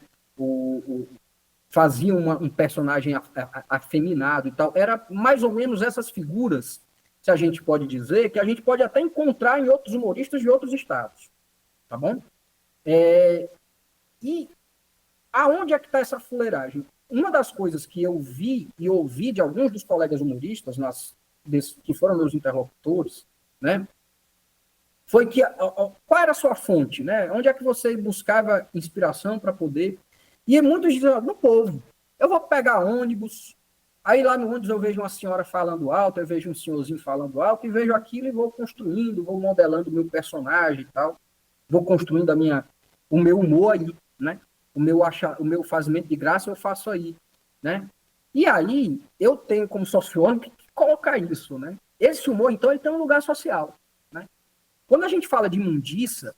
fazia um personagem afeminado e tal. Era mais ou menos essas figuras, se a gente pode dizer, que a gente pode até encontrar em outros humoristas de outros estados. Tá bom? E aonde é que está essa fuleiragem? Uma das coisas que eu vi e ouvi de alguns dos colegas humoristas, que foram meus interlocutores, né, foi que qual era a sua fonte, né? Onde é que você buscava inspiração para poder... E muitos diziam, no povo. Eu vou pegar ônibus, aí lá no ônibus eu vejo uma senhora falando alto, eu vejo um senhorzinho falando alto, e vejo aquilo e vou construindo, vou modelando o meu personagem e tal, vou construindo o meu humor aí, né? O meu fazimento de graça eu faço aí, né? E aí eu tenho como sociólogo que colocar isso, né? Esse humor, então, ele tem um lugar social, né? Quando a gente fala de mundiça,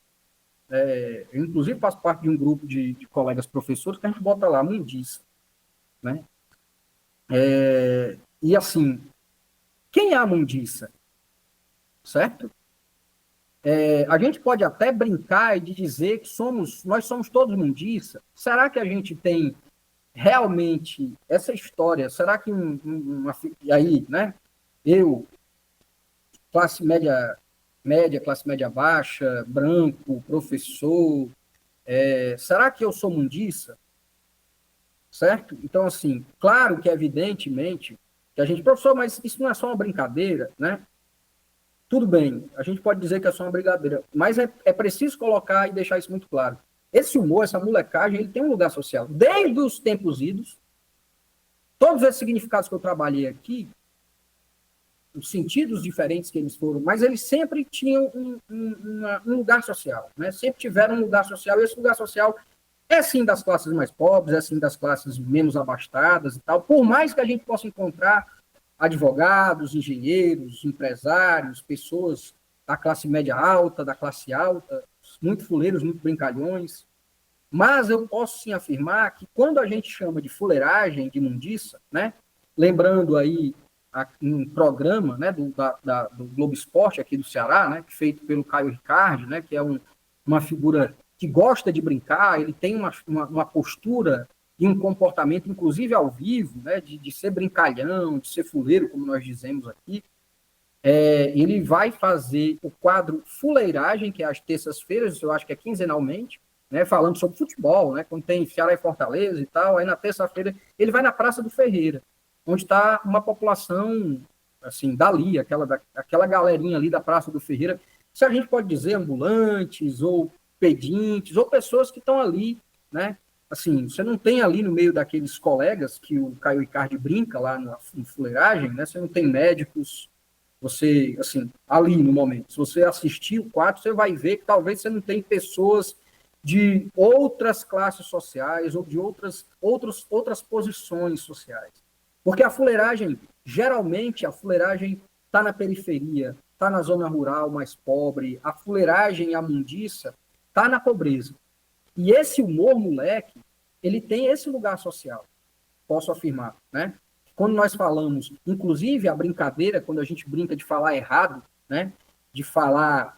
eu inclusive faço parte de um grupo de colegas professores que a gente bota lá, mundiça, né? E assim, quem é a mundiça? Certo? A gente pode até brincar e dizer que nós somos todos mundiça. Será que a gente tem realmente essa história? Será que e aí, né? Eu, classe média, classe média baixa, branco, professor, será que eu sou mundiça? Certo? Então, assim, claro que evidentemente que a gente, professor, mas isso não é só uma brincadeira, né? Tudo bem, a gente pode dizer que é só uma brincadeira, mas é preciso colocar e deixar isso muito claro. Esse humor, essa molecagem, ele tem um lugar social. Desde os tempos idos, todos esses significados que eu trabalhei aqui, os sentidos diferentes que eles foram, mas eles sempre tinham um lugar social, né? Sempre tiveram um lugar social, e esse lugar social é sim das classes mais pobres, é sim das classes menos abastadas e tal, por mais que a gente possa encontrar advogados, engenheiros, empresários, pessoas da classe média alta, da classe alta, muito fuleiros, muito brincalhões, mas eu posso sim afirmar que quando a gente chama de fuleiragem, de mundiça, né? Lembrando aí um programa, né, do Globo Esporte aqui do Ceará, né, feito pelo Caio Ricardi, né, que é uma figura que gosta de brincar, ele tem uma postura e um comportamento, inclusive ao vivo, né, de ser brincalhão, de ser fuleiro, como nós dizemos aqui. Ele vai fazer o quadro Fuleiragem, que é às terças-feiras, eu acho que é quinzenalmente, né, falando sobre futebol, né, quando tem Ceará e Fortaleza e tal, aí na terça-feira ele vai na Praça do Ferreira, onde está uma população, assim, dali, aquela galerinha ali da Praça do Ferreira, se a gente pode dizer ambulantes, ou pedintes, ou pessoas que estão ali, né, assim, você não tem ali no meio daqueles colegas que o Caio Ricardi brinca lá no Fuleiragem, né, você não tem médicos, você, assim, ali no momento, se você assistir o quadro, você vai ver que talvez você não tem pessoas de outras classes sociais, ou de outras posições sociais. Porque a fuleiragem, geralmente, está na periferia, está na zona rural mais pobre, a fuleiragem, a mundiça, está na pobreza. E esse humor, moleque, ele tem esse lugar social, posso afirmar, né? quando nós falamos, inclusive a brincadeira, quando a gente brinca de falar errado, né, de falar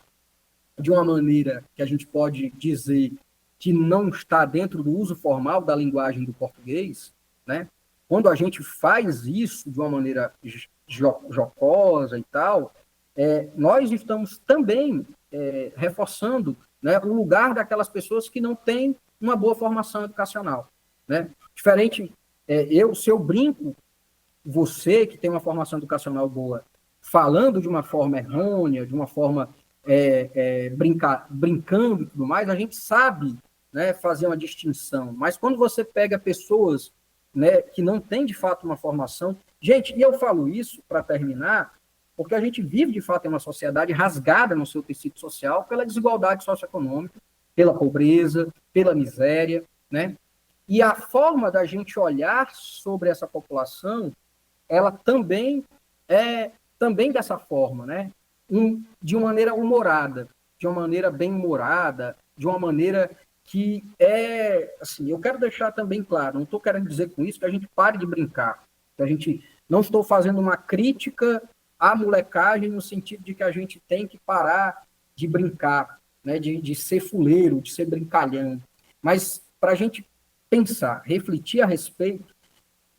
de uma maneira que a gente pode dizer que não está dentro do uso formal da linguagem do português, né, quando a gente faz isso de uma maneira jocosa e tal, nós estamos também reforçando, né, o lugar daquelas pessoas que não têm uma boa formação educacional, né? Diferente, se eu brinco, você que tem uma formação educacional boa, falando de uma forma errônea, de uma forma brincando e tudo mais, a gente sabe, né, fazer uma distinção. Mas quando você pega pessoas, né, que não têm de fato uma formação, gente, e eu falo isso para terminar, porque a gente vive de fato em uma sociedade rasgada no seu tecido social pela desigualdade socioeconômica, pela pobreza, pela miséria, né? E a forma da gente olhar sobre essa população, ela também é também dessa forma, né? De uma maneira humorada, de uma maneira bem-humorada, de uma maneira que assim, eu quero deixar também claro, não estou querendo dizer com isso que a gente pare de brincar, que a gente não estou fazendo uma crítica à molecagem no sentido de que a gente tem que parar de brincar, né? De ser fuleiro, de ser brincalhão, mas para a gente pensar, refletir a respeito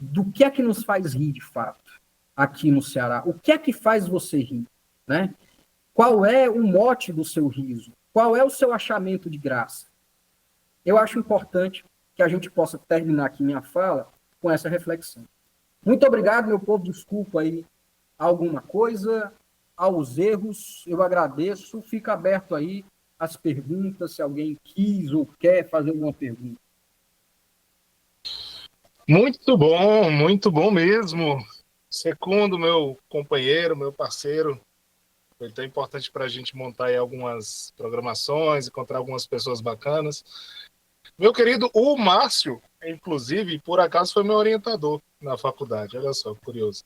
do que é que nos faz rir de fato aqui no Ceará, o que é que faz você rir, né? Qual é o mote do seu riso? Qual é o seu achamento de graça? Eu acho importante que a gente possa terminar aqui minha fala com essa reflexão. Muito obrigado, meu povo, desculpa aí alguma coisa, aos erros, eu agradeço, fica aberto aí as perguntas, se alguém quis ou quer fazer alguma pergunta. Muito bom mesmo. Segundo meu companheiro, meu parceiro, foi tão importante para a gente montar aí algumas programações, encontrar algumas pessoas bacanas. Meu querido, o Márcio, inclusive, por acaso foi meu orientador na faculdade, olha só, curioso.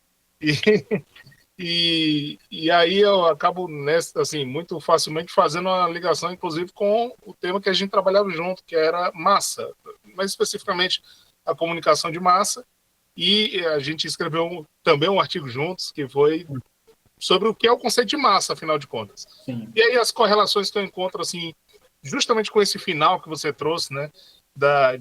E aí eu acabo, assim, muito facilmente fazendo uma ligação, inclusive, com o tema que a gente trabalhava junto, que era massa, mais especificamente a comunicação de massa, e a gente escreveu também um artigo juntos, que foi sobre o que é o conceito de massa, afinal de contas. Sim. E aí as correlações que eu encontro, assim, justamente com esse final que você trouxe, né,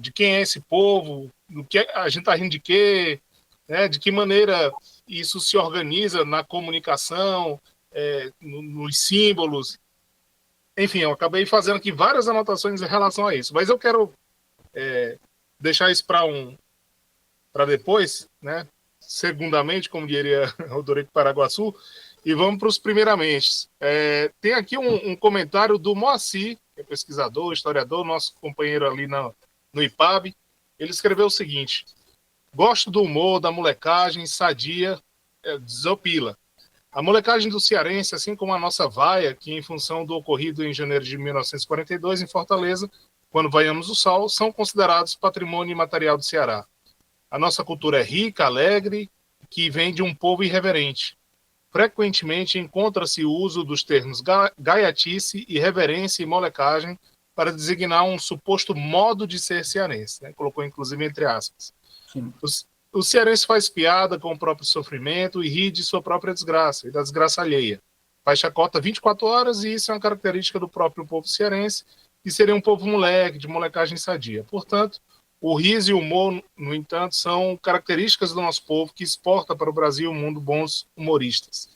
de quem é esse povo, do que a gente está rindo de quê, né, de que maneira isso se organiza na comunicação, nos símbolos. Enfim, eu acabei fazendo aqui várias anotações em relação a isso, mas eu quero deixar isso para depois, né? Segundamente, como diria o Dorico Paraguaçu, e vamos para os primeiramente. Tem aqui um comentário do Moacir, que é pesquisador, historiador, nosso companheiro ali no IPAB. Ele escreveu o seguinte: gosto do humor, da molecagem, sadia, desopila. A molecagem do cearense, assim como a nossa vaia, que em função do ocorrido em janeiro de 1942 em Fortaleza, quando vaiamos o sol, são considerados patrimônio imaterial do Ceará. A nossa cultura é rica, alegre, que vem de um povo irreverente. Frequentemente encontra-se o uso dos termos gaiatice, irreverência e molecagem para designar um suposto modo de ser cearense, né? Colocou inclusive entre aspas. Sim. O cearense faz piada com o próprio sofrimento e ri de sua própria desgraça e da desgraça alheia. Faz chacota 24 horas e isso é uma característica do próprio povo cearense, que seria um povo moleque, de molecagem sadia. Portanto, o riso e o humor, no entanto, são características do nosso povo que exporta para o Brasil e o mundo bons humoristas.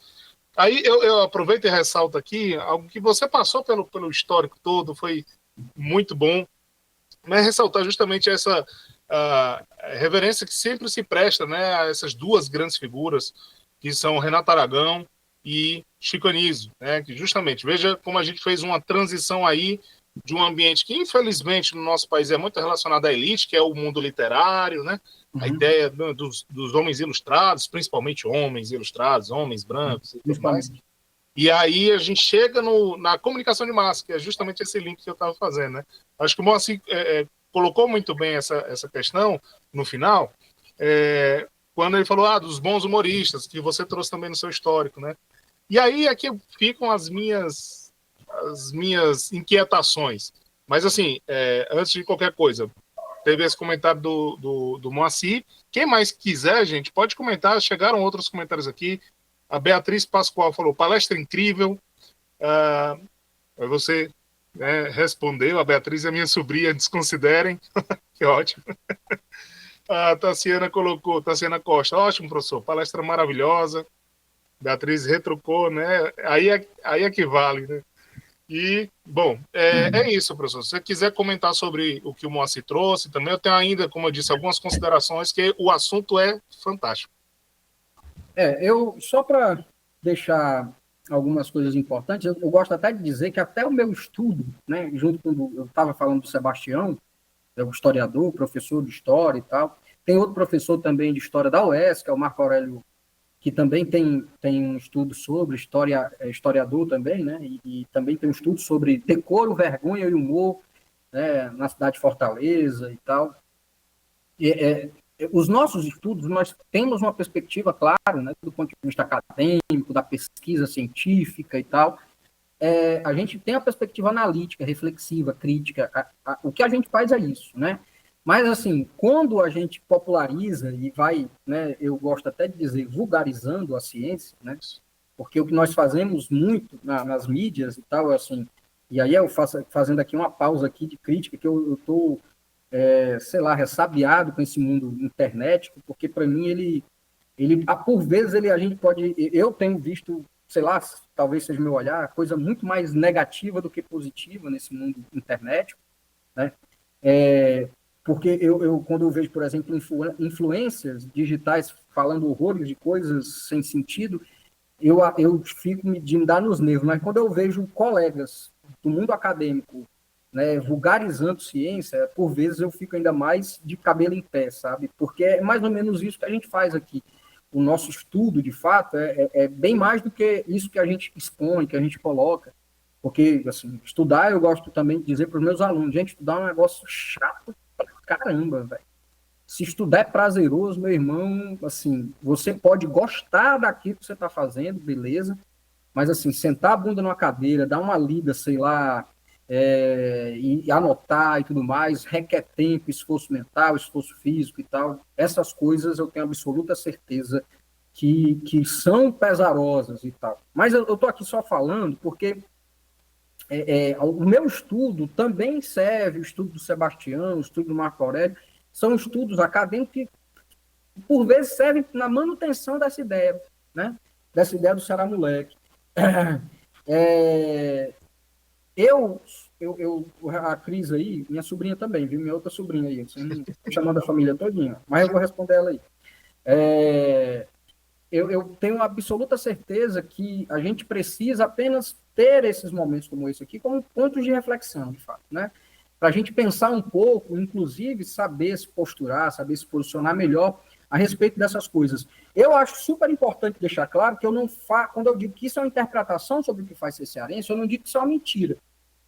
Aí eu aproveito e ressalto aqui algo que você passou pelo histórico todo, foi muito bom, mas ressaltar justamente essa reverência que sempre se presta, né, a essas duas grandes figuras, que são Renato Aragão e Chico Anísio, né, que justamente, veja como a gente fez uma transição aí de um ambiente que, infelizmente, no nosso país é muito relacionado à elite, que é o mundo literário, né? A ideia dos homens ilustrados, principalmente homens ilustrados, homens brancos e tudo mais. E aí a gente chega na comunicação de massa, que é justamente esse link que eu estava fazendo, né? Acho que o Moacir colocou muito bem essa questão no final, quando ele falou dos bons humoristas, que você trouxe também no seu histórico, né? E aí aqui ficam as minhas inquietações. Mas, assim, antes de qualquer coisa, teve esse comentário do Moacir. Quem mais quiser, gente, pode comentar. Chegaram outros comentários aqui. A Beatriz Pascoal falou, palestra incrível. Você, né, respondeu. A Beatriz é minha sobrinha, desconsiderem. Que ótimo. A Tassiana Tassiana Costa, ótimo, professor. Palestra maravilhosa. Beatriz retrucou, né? Aí é que vale, né? E, bom, é isso, professor. Se você quiser comentar sobre o que o Moacir trouxe, também eu tenho ainda, como eu disse, algumas considerações, que o assunto é fantástico. Eu, só para deixar algumas coisas importantes, eu gosto até de dizer que até o meu estudo, né, junto com eu estava falando do Sebastião, é o historiador, professor de história e tal, tem outro professor também de história da UES, que é o Marco Aurélio, que também tem um estudo sobre historiador também, né? E também tem um estudo sobre decoro, vergonha e humor, né? Na cidade de Fortaleza e tal. Os nossos estudos, nós temos uma perspectiva, claro, né? Do ponto de vista acadêmico, da pesquisa científica e tal. A gente tem a perspectiva analítica, reflexiva, crítica. O que a gente faz é isso, né? Mas, assim, quando a gente populariza e vai, né, eu gosto até de dizer, vulgarizando a ciência, né, porque o que nós fazemos muito nas mídias e tal, assim, e aí eu faço fazendo aqui uma pausa aqui de crítica, que eu estou, sei lá, ressabiado com esse mundo internet, porque, para mim, ele por vezes, a gente pode... Eu tenho visto, sei lá, talvez seja meu olhar, coisa muito mais negativa do que positiva nesse mundo internet, né? Porque quando eu vejo, por exemplo, influencers digitais falando horrores de coisas sem sentido, eu fico de me dar nos nervos. Mas quando eu vejo colegas do mundo acadêmico, né, vulgarizando ciência, por vezes eu fico ainda mais de cabelo em pé, sabe? Porque é mais ou menos isso que a gente faz aqui. O nosso estudo, de fato, é bem mais do que isso que a gente expõe, que a gente coloca. Porque, assim, estudar, eu gosto também de dizer para os meus alunos, gente, estudar é um negócio chato pra caramba, velho. Se estudar é prazeroso, meu irmão, assim, você pode gostar daquilo que você está fazendo, beleza, mas, assim, sentar a bunda numa cadeira, dar uma lida, sei lá, e anotar e tudo mais, requer tempo, esforço mental, esforço físico e tal. Essas coisas eu tenho absoluta certeza que são pesarosas e tal. Mas eu estou aqui só falando porque o meu estudo também serve, o estudo do Sebastião, o estudo do Marco Aurélio, são estudos acadêmicos que, por vezes, servem na manutenção dessa ideia, né? Dessa ideia do Ceará moleque. A Cris aí, minha sobrinha também, viu? Minha outra sobrinha aí, estou chamando a família todinha, mas eu vou responder ela aí. Eu tenho absoluta certeza que a gente precisa apenas ter esses momentos como esse aqui como pontos de reflexão, de fato, né? Para a gente pensar um pouco, inclusive saber se posturar, saber se posicionar melhor a respeito dessas coisas. Eu acho super importante deixar claro que quando eu digo que isso é uma interpretação sobre o que faz ser cearense, eu não digo que isso é uma mentira,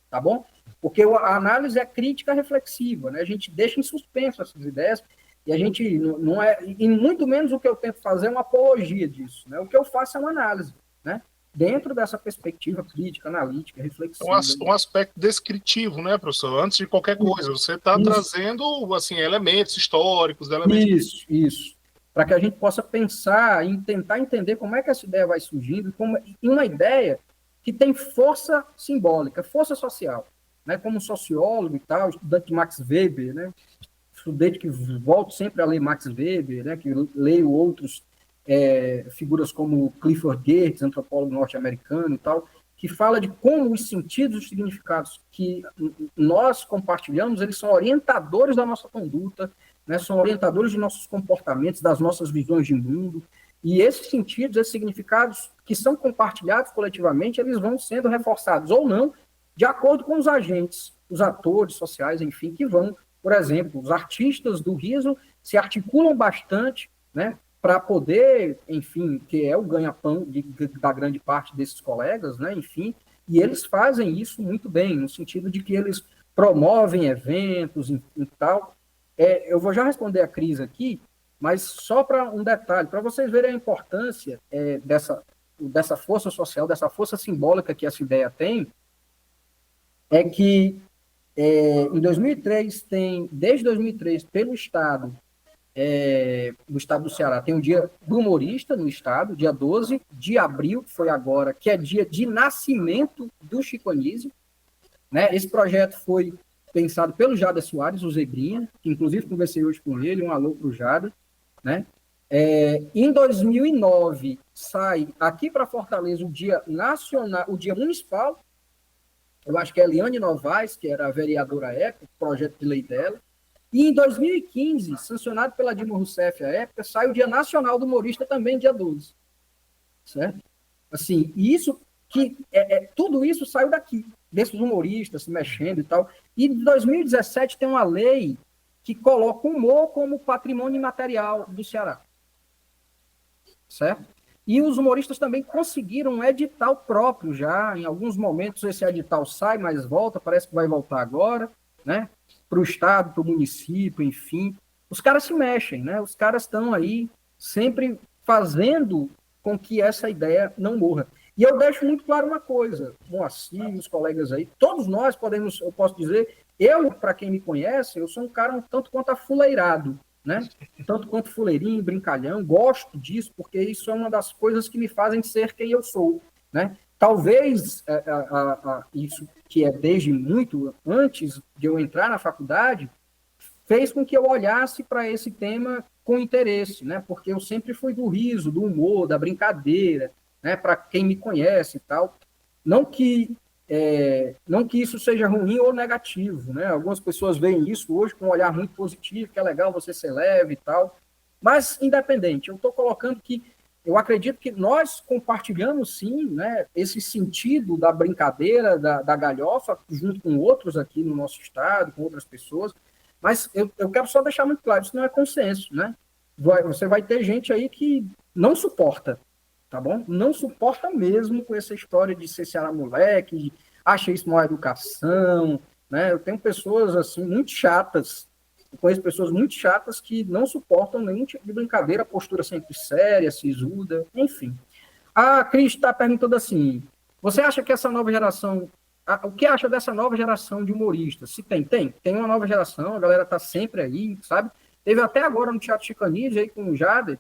tá bom? Porque a análise é crítica reflexiva, né? A gente deixa em suspenso essas ideias e a gente não é, e muito menos o que eu tento fazer é uma apologia disso, né? O que eu faço é uma análise, né? Dentro dessa perspectiva crítica, analítica, reflexiva. Um aspecto descritivo, né, professor? Antes de qualquer coisa, você está trazendo, assim, elementos históricos, elementos... Isso. Para que a gente possa pensar e tentar entender como é que essa ideia vai surgindo, e uma ideia que tem força simbólica, força social, né? Como sociólogo e tal, estudante de Max Weber, né? Estudante que volto sempre a ler Max Weber, né? Que leio outros figuras como Clifford Geertz, antropólogo norte-americano e tal, que fala de como os sentidos e os significados que nós compartilhamos, eles são orientadores da nossa conduta, né, são orientadores de nossos comportamentos, das nossas visões de mundo, e esses sentidos, esses significados que são compartilhados coletivamente, eles vão sendo reforçados ou não, de acordo com os agentes, os atores sociais, enfim, que vão, por exemplo, os artistas do riso se articulam bastante, né, para poder, enfim, que é o ganha-pão da grande parte desses colegas, né, enfim, e eles fazem isso muito bem, no sentido de que eles promovem eventos e tal. Eu vou já responder a Cris aqui, mas só para um detalhe, para vocês verem a importância dessa força social, dessa força simbólica que essa ideia tem, é que Em 2003, desde 2003, pelo Estado, do Estado do Ceará, tem o Dia do Humorista no Estado, dia 12 de abril, que foi agora, que é dia de nascimento do Chico Anísio, né? Esse projeto foi pensado pelo Jada Soares, o Zebrinha, que inclusive conversei hoje com ele, um alô para o Jada, né? Em 2009, sai aqui para Fortaleza o Dia Nacional, o Dia Municipal. Eu acho que é Eliane Novaes, que era a vereadora à época, o projeto de lei dela. E em 2015, sancionado pela Dilma Rousseff à época, sai o Dia Nacional do Humorista também, dia 12. Certo? Assim, tudo isso saiu daqui, desses humoristas se mexendo e tal. E em 2017 tem uma lei que coloca o humor como patrimônio imaterial do Ceará. Certo? E os humoristas também conseguiram um edital próprio já. Em alguns momentos esse edital sai, mas volta, parece que vai voltar agora, né? Para o Estado, para o município, enfim. Os caras se mexem, né? Os caras estão aí sempre fazendo com que essa ideia não morra. E eu deixo muito claro uma coisa, Moacir, os colegas aí, todos nós podemos, eu posso dizer, para quem me conhece, eu sou um cara um tanto quanto afuleirado, né? Tanto quanto fuleirinho, brincalhão, gosto disso, porque isso é uma das coisas que me fazem ser quem eu sou, né? Talvez isso que é desde muito antes de eu entrar na faculdade, fez com que eu olhasse para esse tema com interesse, né? Porque eu sempre fui do riso, do humor, da brincadeira, né? Para quem me conhece e tal. Não que isso seja ruim ou negativo, né? Algumas pessoas veem isso hoje com um olhar muito positivo, que é legal você ser leve e tal. Mas, independente, eu estou colocando que eu acredito que nós compartilhamos, sim, né, esse sentido da brincadeira, da galhofa, junto com outros aqui no nosso estado, com outras pessoas, mas eu quero só deixar muito claro, isso não é consenso, né? Você vai ter gente aí que não suporta, tá bom? Não suporta mesmo com essa história de ser Ceará moleque, acha isso uma educação, né? Eu tenho pessoas, assim, muito chatas, eu conheço pessoas muito chatas que não suportam nenhum tipo de brincadeira, postura sempre séria, sisuda, enfim. A Cris está perguntando assim, você acha que essa nova geração, o que acha dessa nova geração de humoristas? Se tem uma nova geração, a galera está sempre aí, sabe? Teve até agora no Teatro Chico Anísio, aí com o Jader,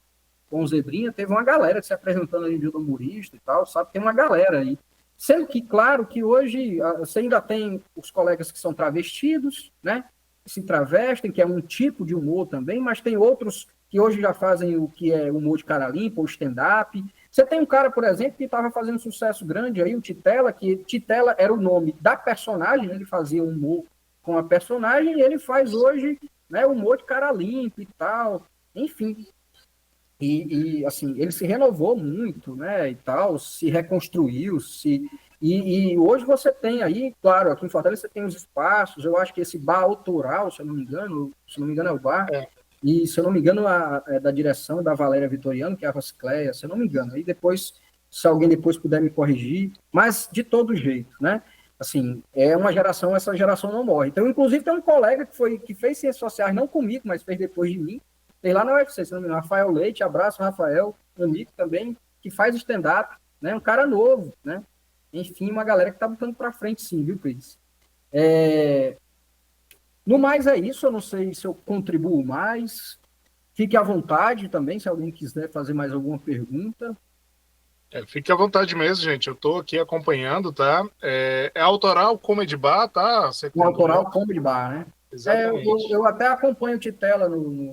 com o Zebrinha, teve uma galera se apresentando aí de humorista e tal, sabe? Tem uma galera aí. Sendo que, claro, que hoje você ainda tem os colegas que são travestidos, né? Se travestem, que é um tipo de humor também, mas tem outros que hoje já fazem o que é humor de cara limpa, ou stand-up. Você tem um cara, por exemplo, que estava fazendo sucesso grande aí, o Titela, que Titela era o nome da personagem, ele fazia humor com a personagem, e ele faz hoje, né, humor de cara limpa e tal, enfim. Assim, ele se renovou muito, né, e tal, se reconstruiu, e hoje você tem aí, claro, aqui em Fortaleza você tem os espaços, eu acho que esse bar autoral, se eu não me engano é o bar, e se eu não me engano é da direção da Valéria Vitoriano, que é a Roscléia, se eu não me engano, aí depois, se alguém depois puder me corrigir, mas de todo jeito, né, assim, essa geração não morre. Então, inclusive, tem um colega que fez ciências sociais, não comigo, mas fez depois de mim, tem lá na UFC, se não me engano, Rafael Leite, abraço, Rafael, um amigo também, que faz stand-up, né, um cara novo, né, enfim, uma galera que está botando para frente, sim, viu, Cris? No mais é isso, eu não sei se eu contribuo mais. Fique à vontade também, se alguém quiser fazer mais alguma pergunta. Fique à vontade mesmo, gente. Eu estou aqui acompanhando, tá? É Autoral Comedy Bar, tá? Autoral Comedy Bar, né? Exatamente. Eu até acompanho o Titela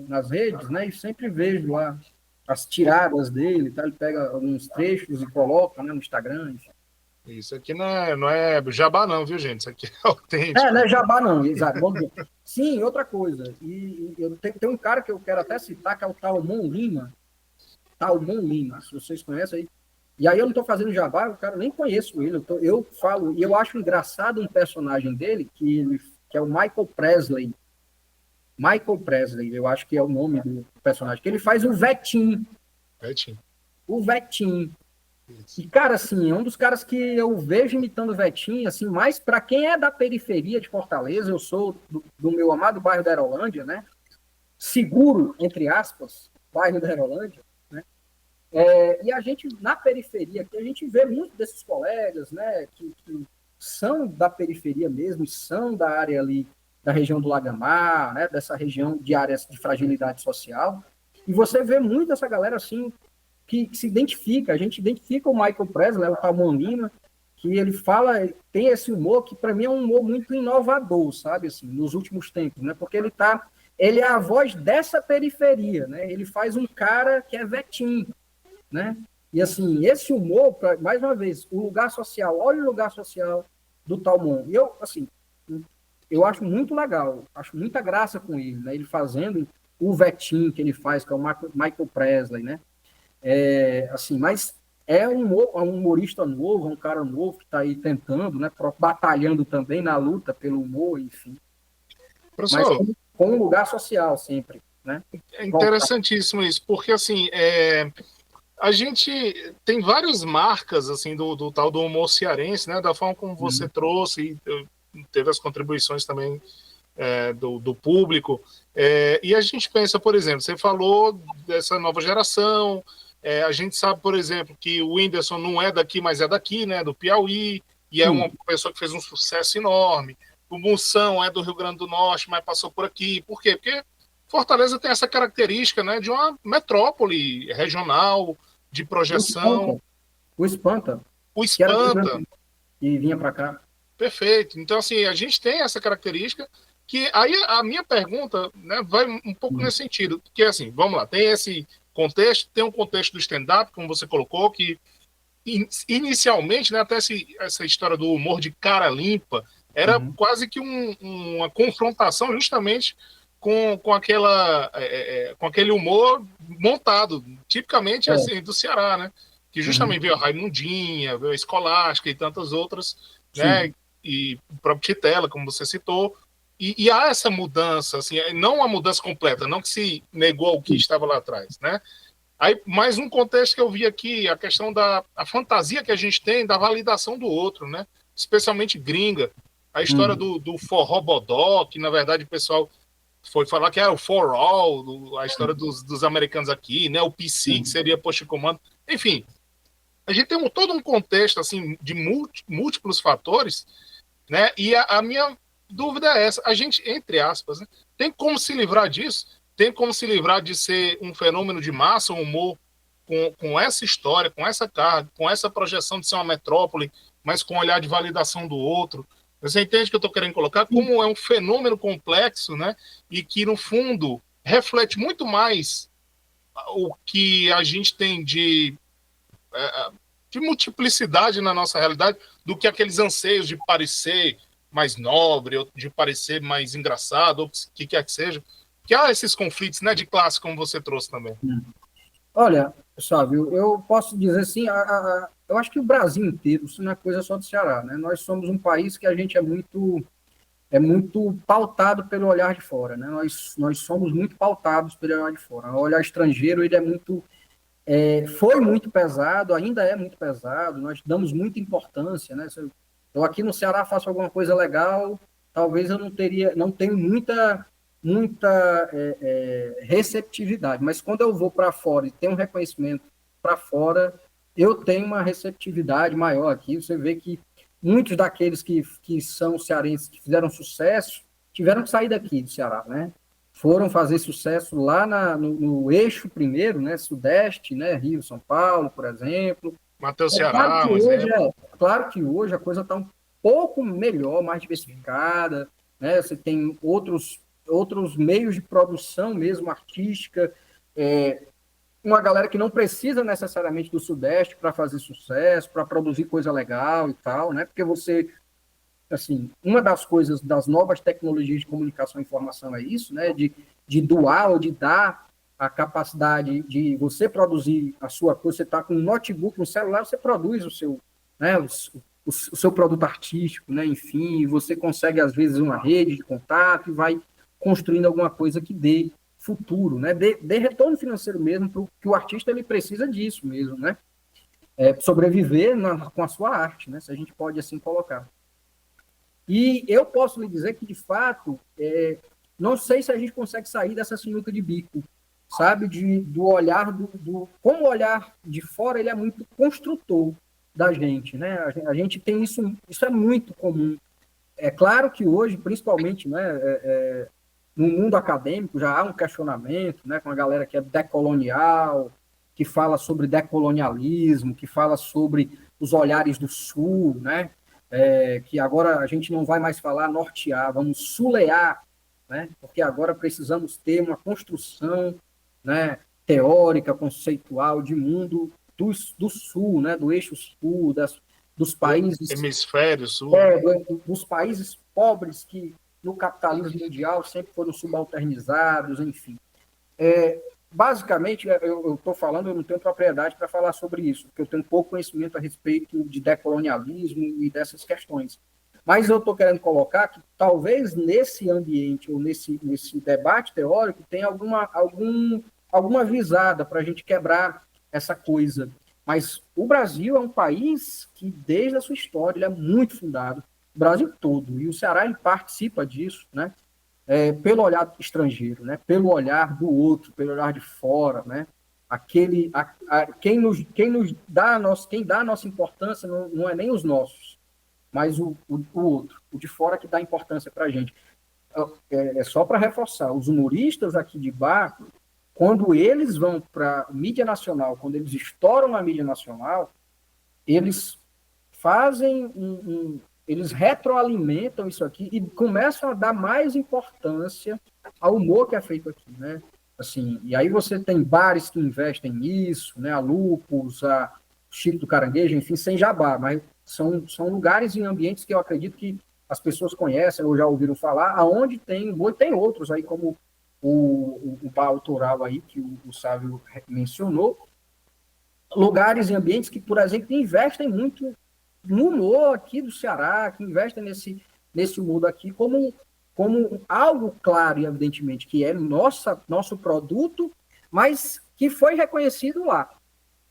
nas redes, né? E sempre vejo lá as tiradas dele, tá? Ele pega alguns trechos e coloca, né, no Instagram, enfim. Isso aqui não é jabá, não, viu, gente? Isso aqui é autêntico. Não é jabá, não, exato. Sim, outra coisa. E eu tem um cara que eu quero até citar, que é o Talmon Lima. Talmon Lima, se vocês conhecem aí. E aí eu não estou fazendo jabá, o cara nem conheço ele. Eu falo, e eu acho engraçado um personagem dele, que é o Michael Presley. Michael Presley, eu acho que é o nome do personagem, que ele faz o Vetim. O Vetim. E, cara, assim, é um dos caras que eu vejo imitando o Vetinho, assim, mais para quem é da periferia de Fortaleza, eu sou do meu amado bairro da Aerolândia, né? Seguro, entre aspas, bairro da Aerolândia, né? E a gente, na periferia, que a gente vê muito desses colegas, né, que são da periferia mesmo, são da área ali, da região do Lagamar, né, dessa região de áreas de fragilidade social, e você vê muito essa galera assim, que se identifica, a gente identifica o Michael Presley, o Ramon Lima, que ele fala, tem esse humor que para mim é um humor muito inovador, sabe, assim, nos últimos tempos, né, porque ele é a voz dessa periferia, né, ele faz um cara que é vetinho, né, e assim, esse humor, mais uma vez, o lugar social, olha o lugar social do Talmon, e eu, assim, eu acho muito legal, acho muita graça com ele, né, ele fazendo o vetinho que ele faz, que é o Michael Presley, né, assim, mas é um humorista novo, um cara novo que está aí tentando, né, batalhando também na luta pelo humor, enfim. Mas com um lugar social sempre, né? É interessantíssimo isso, porque assim, a gente tem várias marcas assim do tal do humor cearense, né? Da forma como você trouxe, e teve as contribuições também do público. E a gente pensa, por exemplo, você falou dessa nova geração. A gente sabe, por exemplo, que o Whindersson não é daqui, mas é daqui, né? Do Piauí, e é uma pessoa que fez um sucesso enorme. O Moção é do Rio Grande do Norte, mas passou por aqui. Por quê? Porque Fortaleza tem essa característica, né, de uma metrópole regional, de projeção. O Espanta. O Espanta. E vinha para cá. Perfeito. Então, assim, a gente tem essa característica que aí a minha pergunta, né, vai um pouco nesse sentido. Que, assim, vamos lá, tem esse contexto, tem um contexto do stand-up, como você colocou, que inicialmente, né, até essa história do humor de cara limpa, era quase que uma confrontação justamente com aquele humor montado, tipicamente assim, do Ceará, né? Que justamente veio a Raimundinha, veio a Escolástica e tantas outras, né? E o próprio Titela, como você citou. E há essa mudança, assim, não uma mudança completa, não que se negou ao que estava lá atrás, né? Aí, mais um contexto que eu vi aqui, a questão a fantasia que a gente tem da validação do outro, né? Especialmente gringa. A história do forró bodó, que na verdade o pessoal foi falar que era o for all, a história dos americanos aqui, né? O PC, que seria post comando. Enfim, a gente tem todo um contexto assim de múltiplos fatores, né? E a minha dúvida é essa: a gente, entre aspas, né, tem como se livrar disso? Tem como se livrar de ser um fenômeno de massa, um humor com essa história, com essa carga, com essa projeção de ser uma metrópole, mas com um olhar de validação do outro? Você entende o que eu estou querendo colocar? Como é um fenômeno complexo, né? E que, no fundo, reflete muito mais o que a gente tem de multiplicidade na nossa realidade do que aqueles anseios de parecer mais nobre, ou de parecer mais engraçado, ou o que quer que seja. Que há esses conflitos, né, de classe, como você trouxe também. Olha, Sávio, eu posso dizer assim, eu acho que o Brasil inteiro, isso não é coisa só do Ceará, né? Nós somos um país que a gente é muito pautado pelo olhar de fora, né? Nós somos muito pautados pelo olhar de fora. O olhar estrangeiro, ele foi muito pesado, ainda é muito pesado, nós damos muita importância, né? Eu aqui no Ceará faço alguma coisa legal, talvez eu não tenho muita receptividade, mas quando eu vou para fora e tenho um reconhecimento para fora, eu tenho uma receptividade maior aqui. Você vê que muitos daqueles que são cearenses, que fizeram sucesso, tiveram que sair daqui do Ceará, né? Foram fazer sucesso lá no eixo primeiro, né? Sudeste, né? Rio, São Paulo, por exemplo. Matheus Ceará, um exemplo. Claro que hoje a coisa está um pouco melhor, mais diversificada, né? Você tem outros meios de produção mesmo artística, uma galera que não precisa necessariamente do Sudeste para fazer sucesso, para produzir coisa legal e tal, né? Porque você, assim, uma das coisas das novas tecnologias de comunicação e informação é isso, né? De doar ou de dar a capacidade de você produzir a sua coisa. Você está com um notebook, um celular, você produz o seu, né? O seu produto artístico, né? Enfim, você consegue às vezes uma rede de contato e vai construindo alguma coisa que dê futuro, né? Dê retorno financeiro mesmo, porque o artista ele precisa disso mesmo, né? Sobreviver com a sua arte, né? Se a gente pode assim colocar. E eu posso lhe dizer que, de fato, não sei se a gente consegue sair dessa sinuca de bico, sabe? Do olhar como o olhar de fora ele é muito construtor, da gente, né? A gente tem isso é muito comum. É claro que hoje, principalmente, né, no mundo acadêmico, já há um questionamento, né, com a galera que é decolonial, que fala sobre decolonialismo, que fala sobre os olhares do Sul, né, que agora a gente não vai mais falar nortear, vamos sulear, né, porque agora precisamos ter uma construção, né, teórica, conceitual de mundo do Sul, né, do eixo Sul, dos países... Hemisfério Sul. Dos países pobres que no capitalismo mundial sempre foram subalternizados, enfim. Basicamente, eu estou falando, eu não tenho propriedade para falar sobre isso, porque eu tenho pouco conhecimento a respeito de decolonialismo e dessas questões. Mas eu estou querendo colocar que talvez nesse ambiente ou nesse debate teórico tenha alguma visada para a gente quebrar essa coisa. Mas o Brasil é um país que, desde a sua história, ele é muito fundado, o Brasil todo, e o Ceará ele participa disso, né? Pelo olhar estrangeiro, né? Pelo olhar do outro, pelo olhar de fora, né? Quem dá a nossa importância não é nem os nossos, mas o outro, o de fora que dá importância para a gente. Só para reforçar, os humoristas aqui de bar, quando eles vão para a mídia nacional, quando eles estouram na mídia nacional, eles fazem eles retroalimentam isso aqui e começam a dar mais importância ao humor que é feito aqui, né? Assim, e aí você tem bares que investem nisso, né? A Lupus, a Chico do Caranguejo, enfim, sem jabá, mas são lugares e ambientes que eu acredito que as pessoas conhecem ou já ouviram falar, aonde tem humor, e tem outros aí, como o bar autoral aí, que o Sávio mencionou, lugares e ambientes que, por exemplo, investem muito no humor aqui do Ceará, que investem nesse humor aqui como algo claro e evidentemente que é nosso produto, mas que foi reconhecido lá,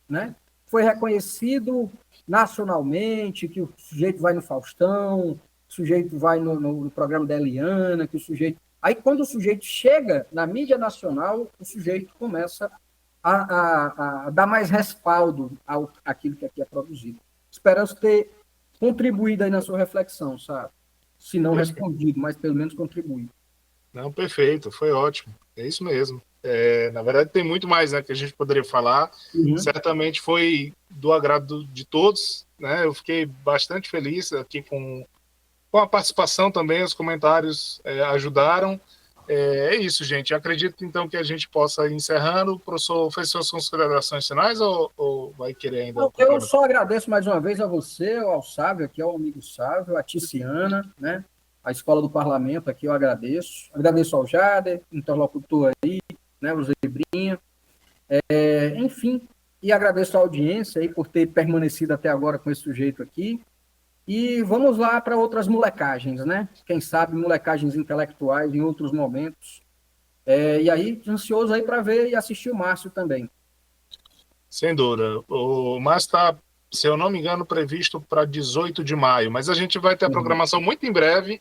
né? Foi reconhecido nacionalmente, que o sujeito vai no Faustão, o sujeito vai no programa da Eliana, que o sujeito... Aí, quando o sujeito chega na mídia nacional, o sujeito começa a dar mais respaldo àquilo que aqui é produzido. Esperamos ter contribuído aí na sua reflexão, sabe? Se não respondido, mas pelo menos contribuído. Não, perfeito, foi ótimo. É isso mesmo. Na verdade, tem muito mais, né, que a gente poderia falar. Uhum. Certamente foi do agrado de todos, né? Eu fiquei bastante feliz aqui com a participação também, os comentários ajudaram. É isso, gente. Eu acredito, então, que a gente possa ir encerrando. O professor fez suas considerações finais ou vai querer ainda? Eu só agradeço mais uma vez a você, ao Sávio, aqui ao amigo Sávio, a Ticiana, né? A Escola do Parlamento, aqui eu agradeço. Agradeço ao Jader, interlocutor aí, né? O Zebrinha. Enfim, e agradeço a audiência aí por ter permanecido até agora com esse sujeito aqui. E vamos lá para outras molecagens, né? Quem sabe molecagens intelectuais em outros momentos. E aí, ansioso aí para ver e assistir o Márcio também. Sem dúvida. O Márcio está, se eu não me engano, previsto para 18 de maio, mas a gente vai ter a programação muito em breve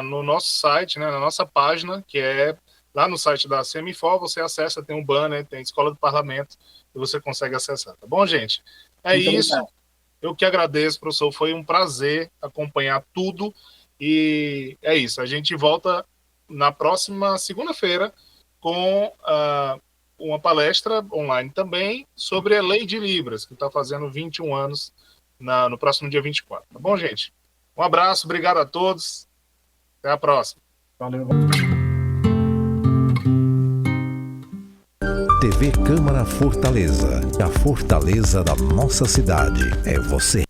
no nosso site, né, na nossa página, que é lá no site da Semifor, você acessa, tem um banner, tem Escola do Parlamento, e você consegue acessar. Tá bom, gente? Muito isso. Legal. Eu que agradeço, professor. Foi um prazer acompanhar tudo. E é isso. A gente volta na próxima segunda-feira com uma palestra online também sobre a Lei de Libras, que está fazendo 21 anos no próximo dia 24. Tá bom, gente? Um abraço. Obrigado a todos. Até a próxima. Valeu. TV Câmara Fortaleza. A fortaleza da nossa cidade é você.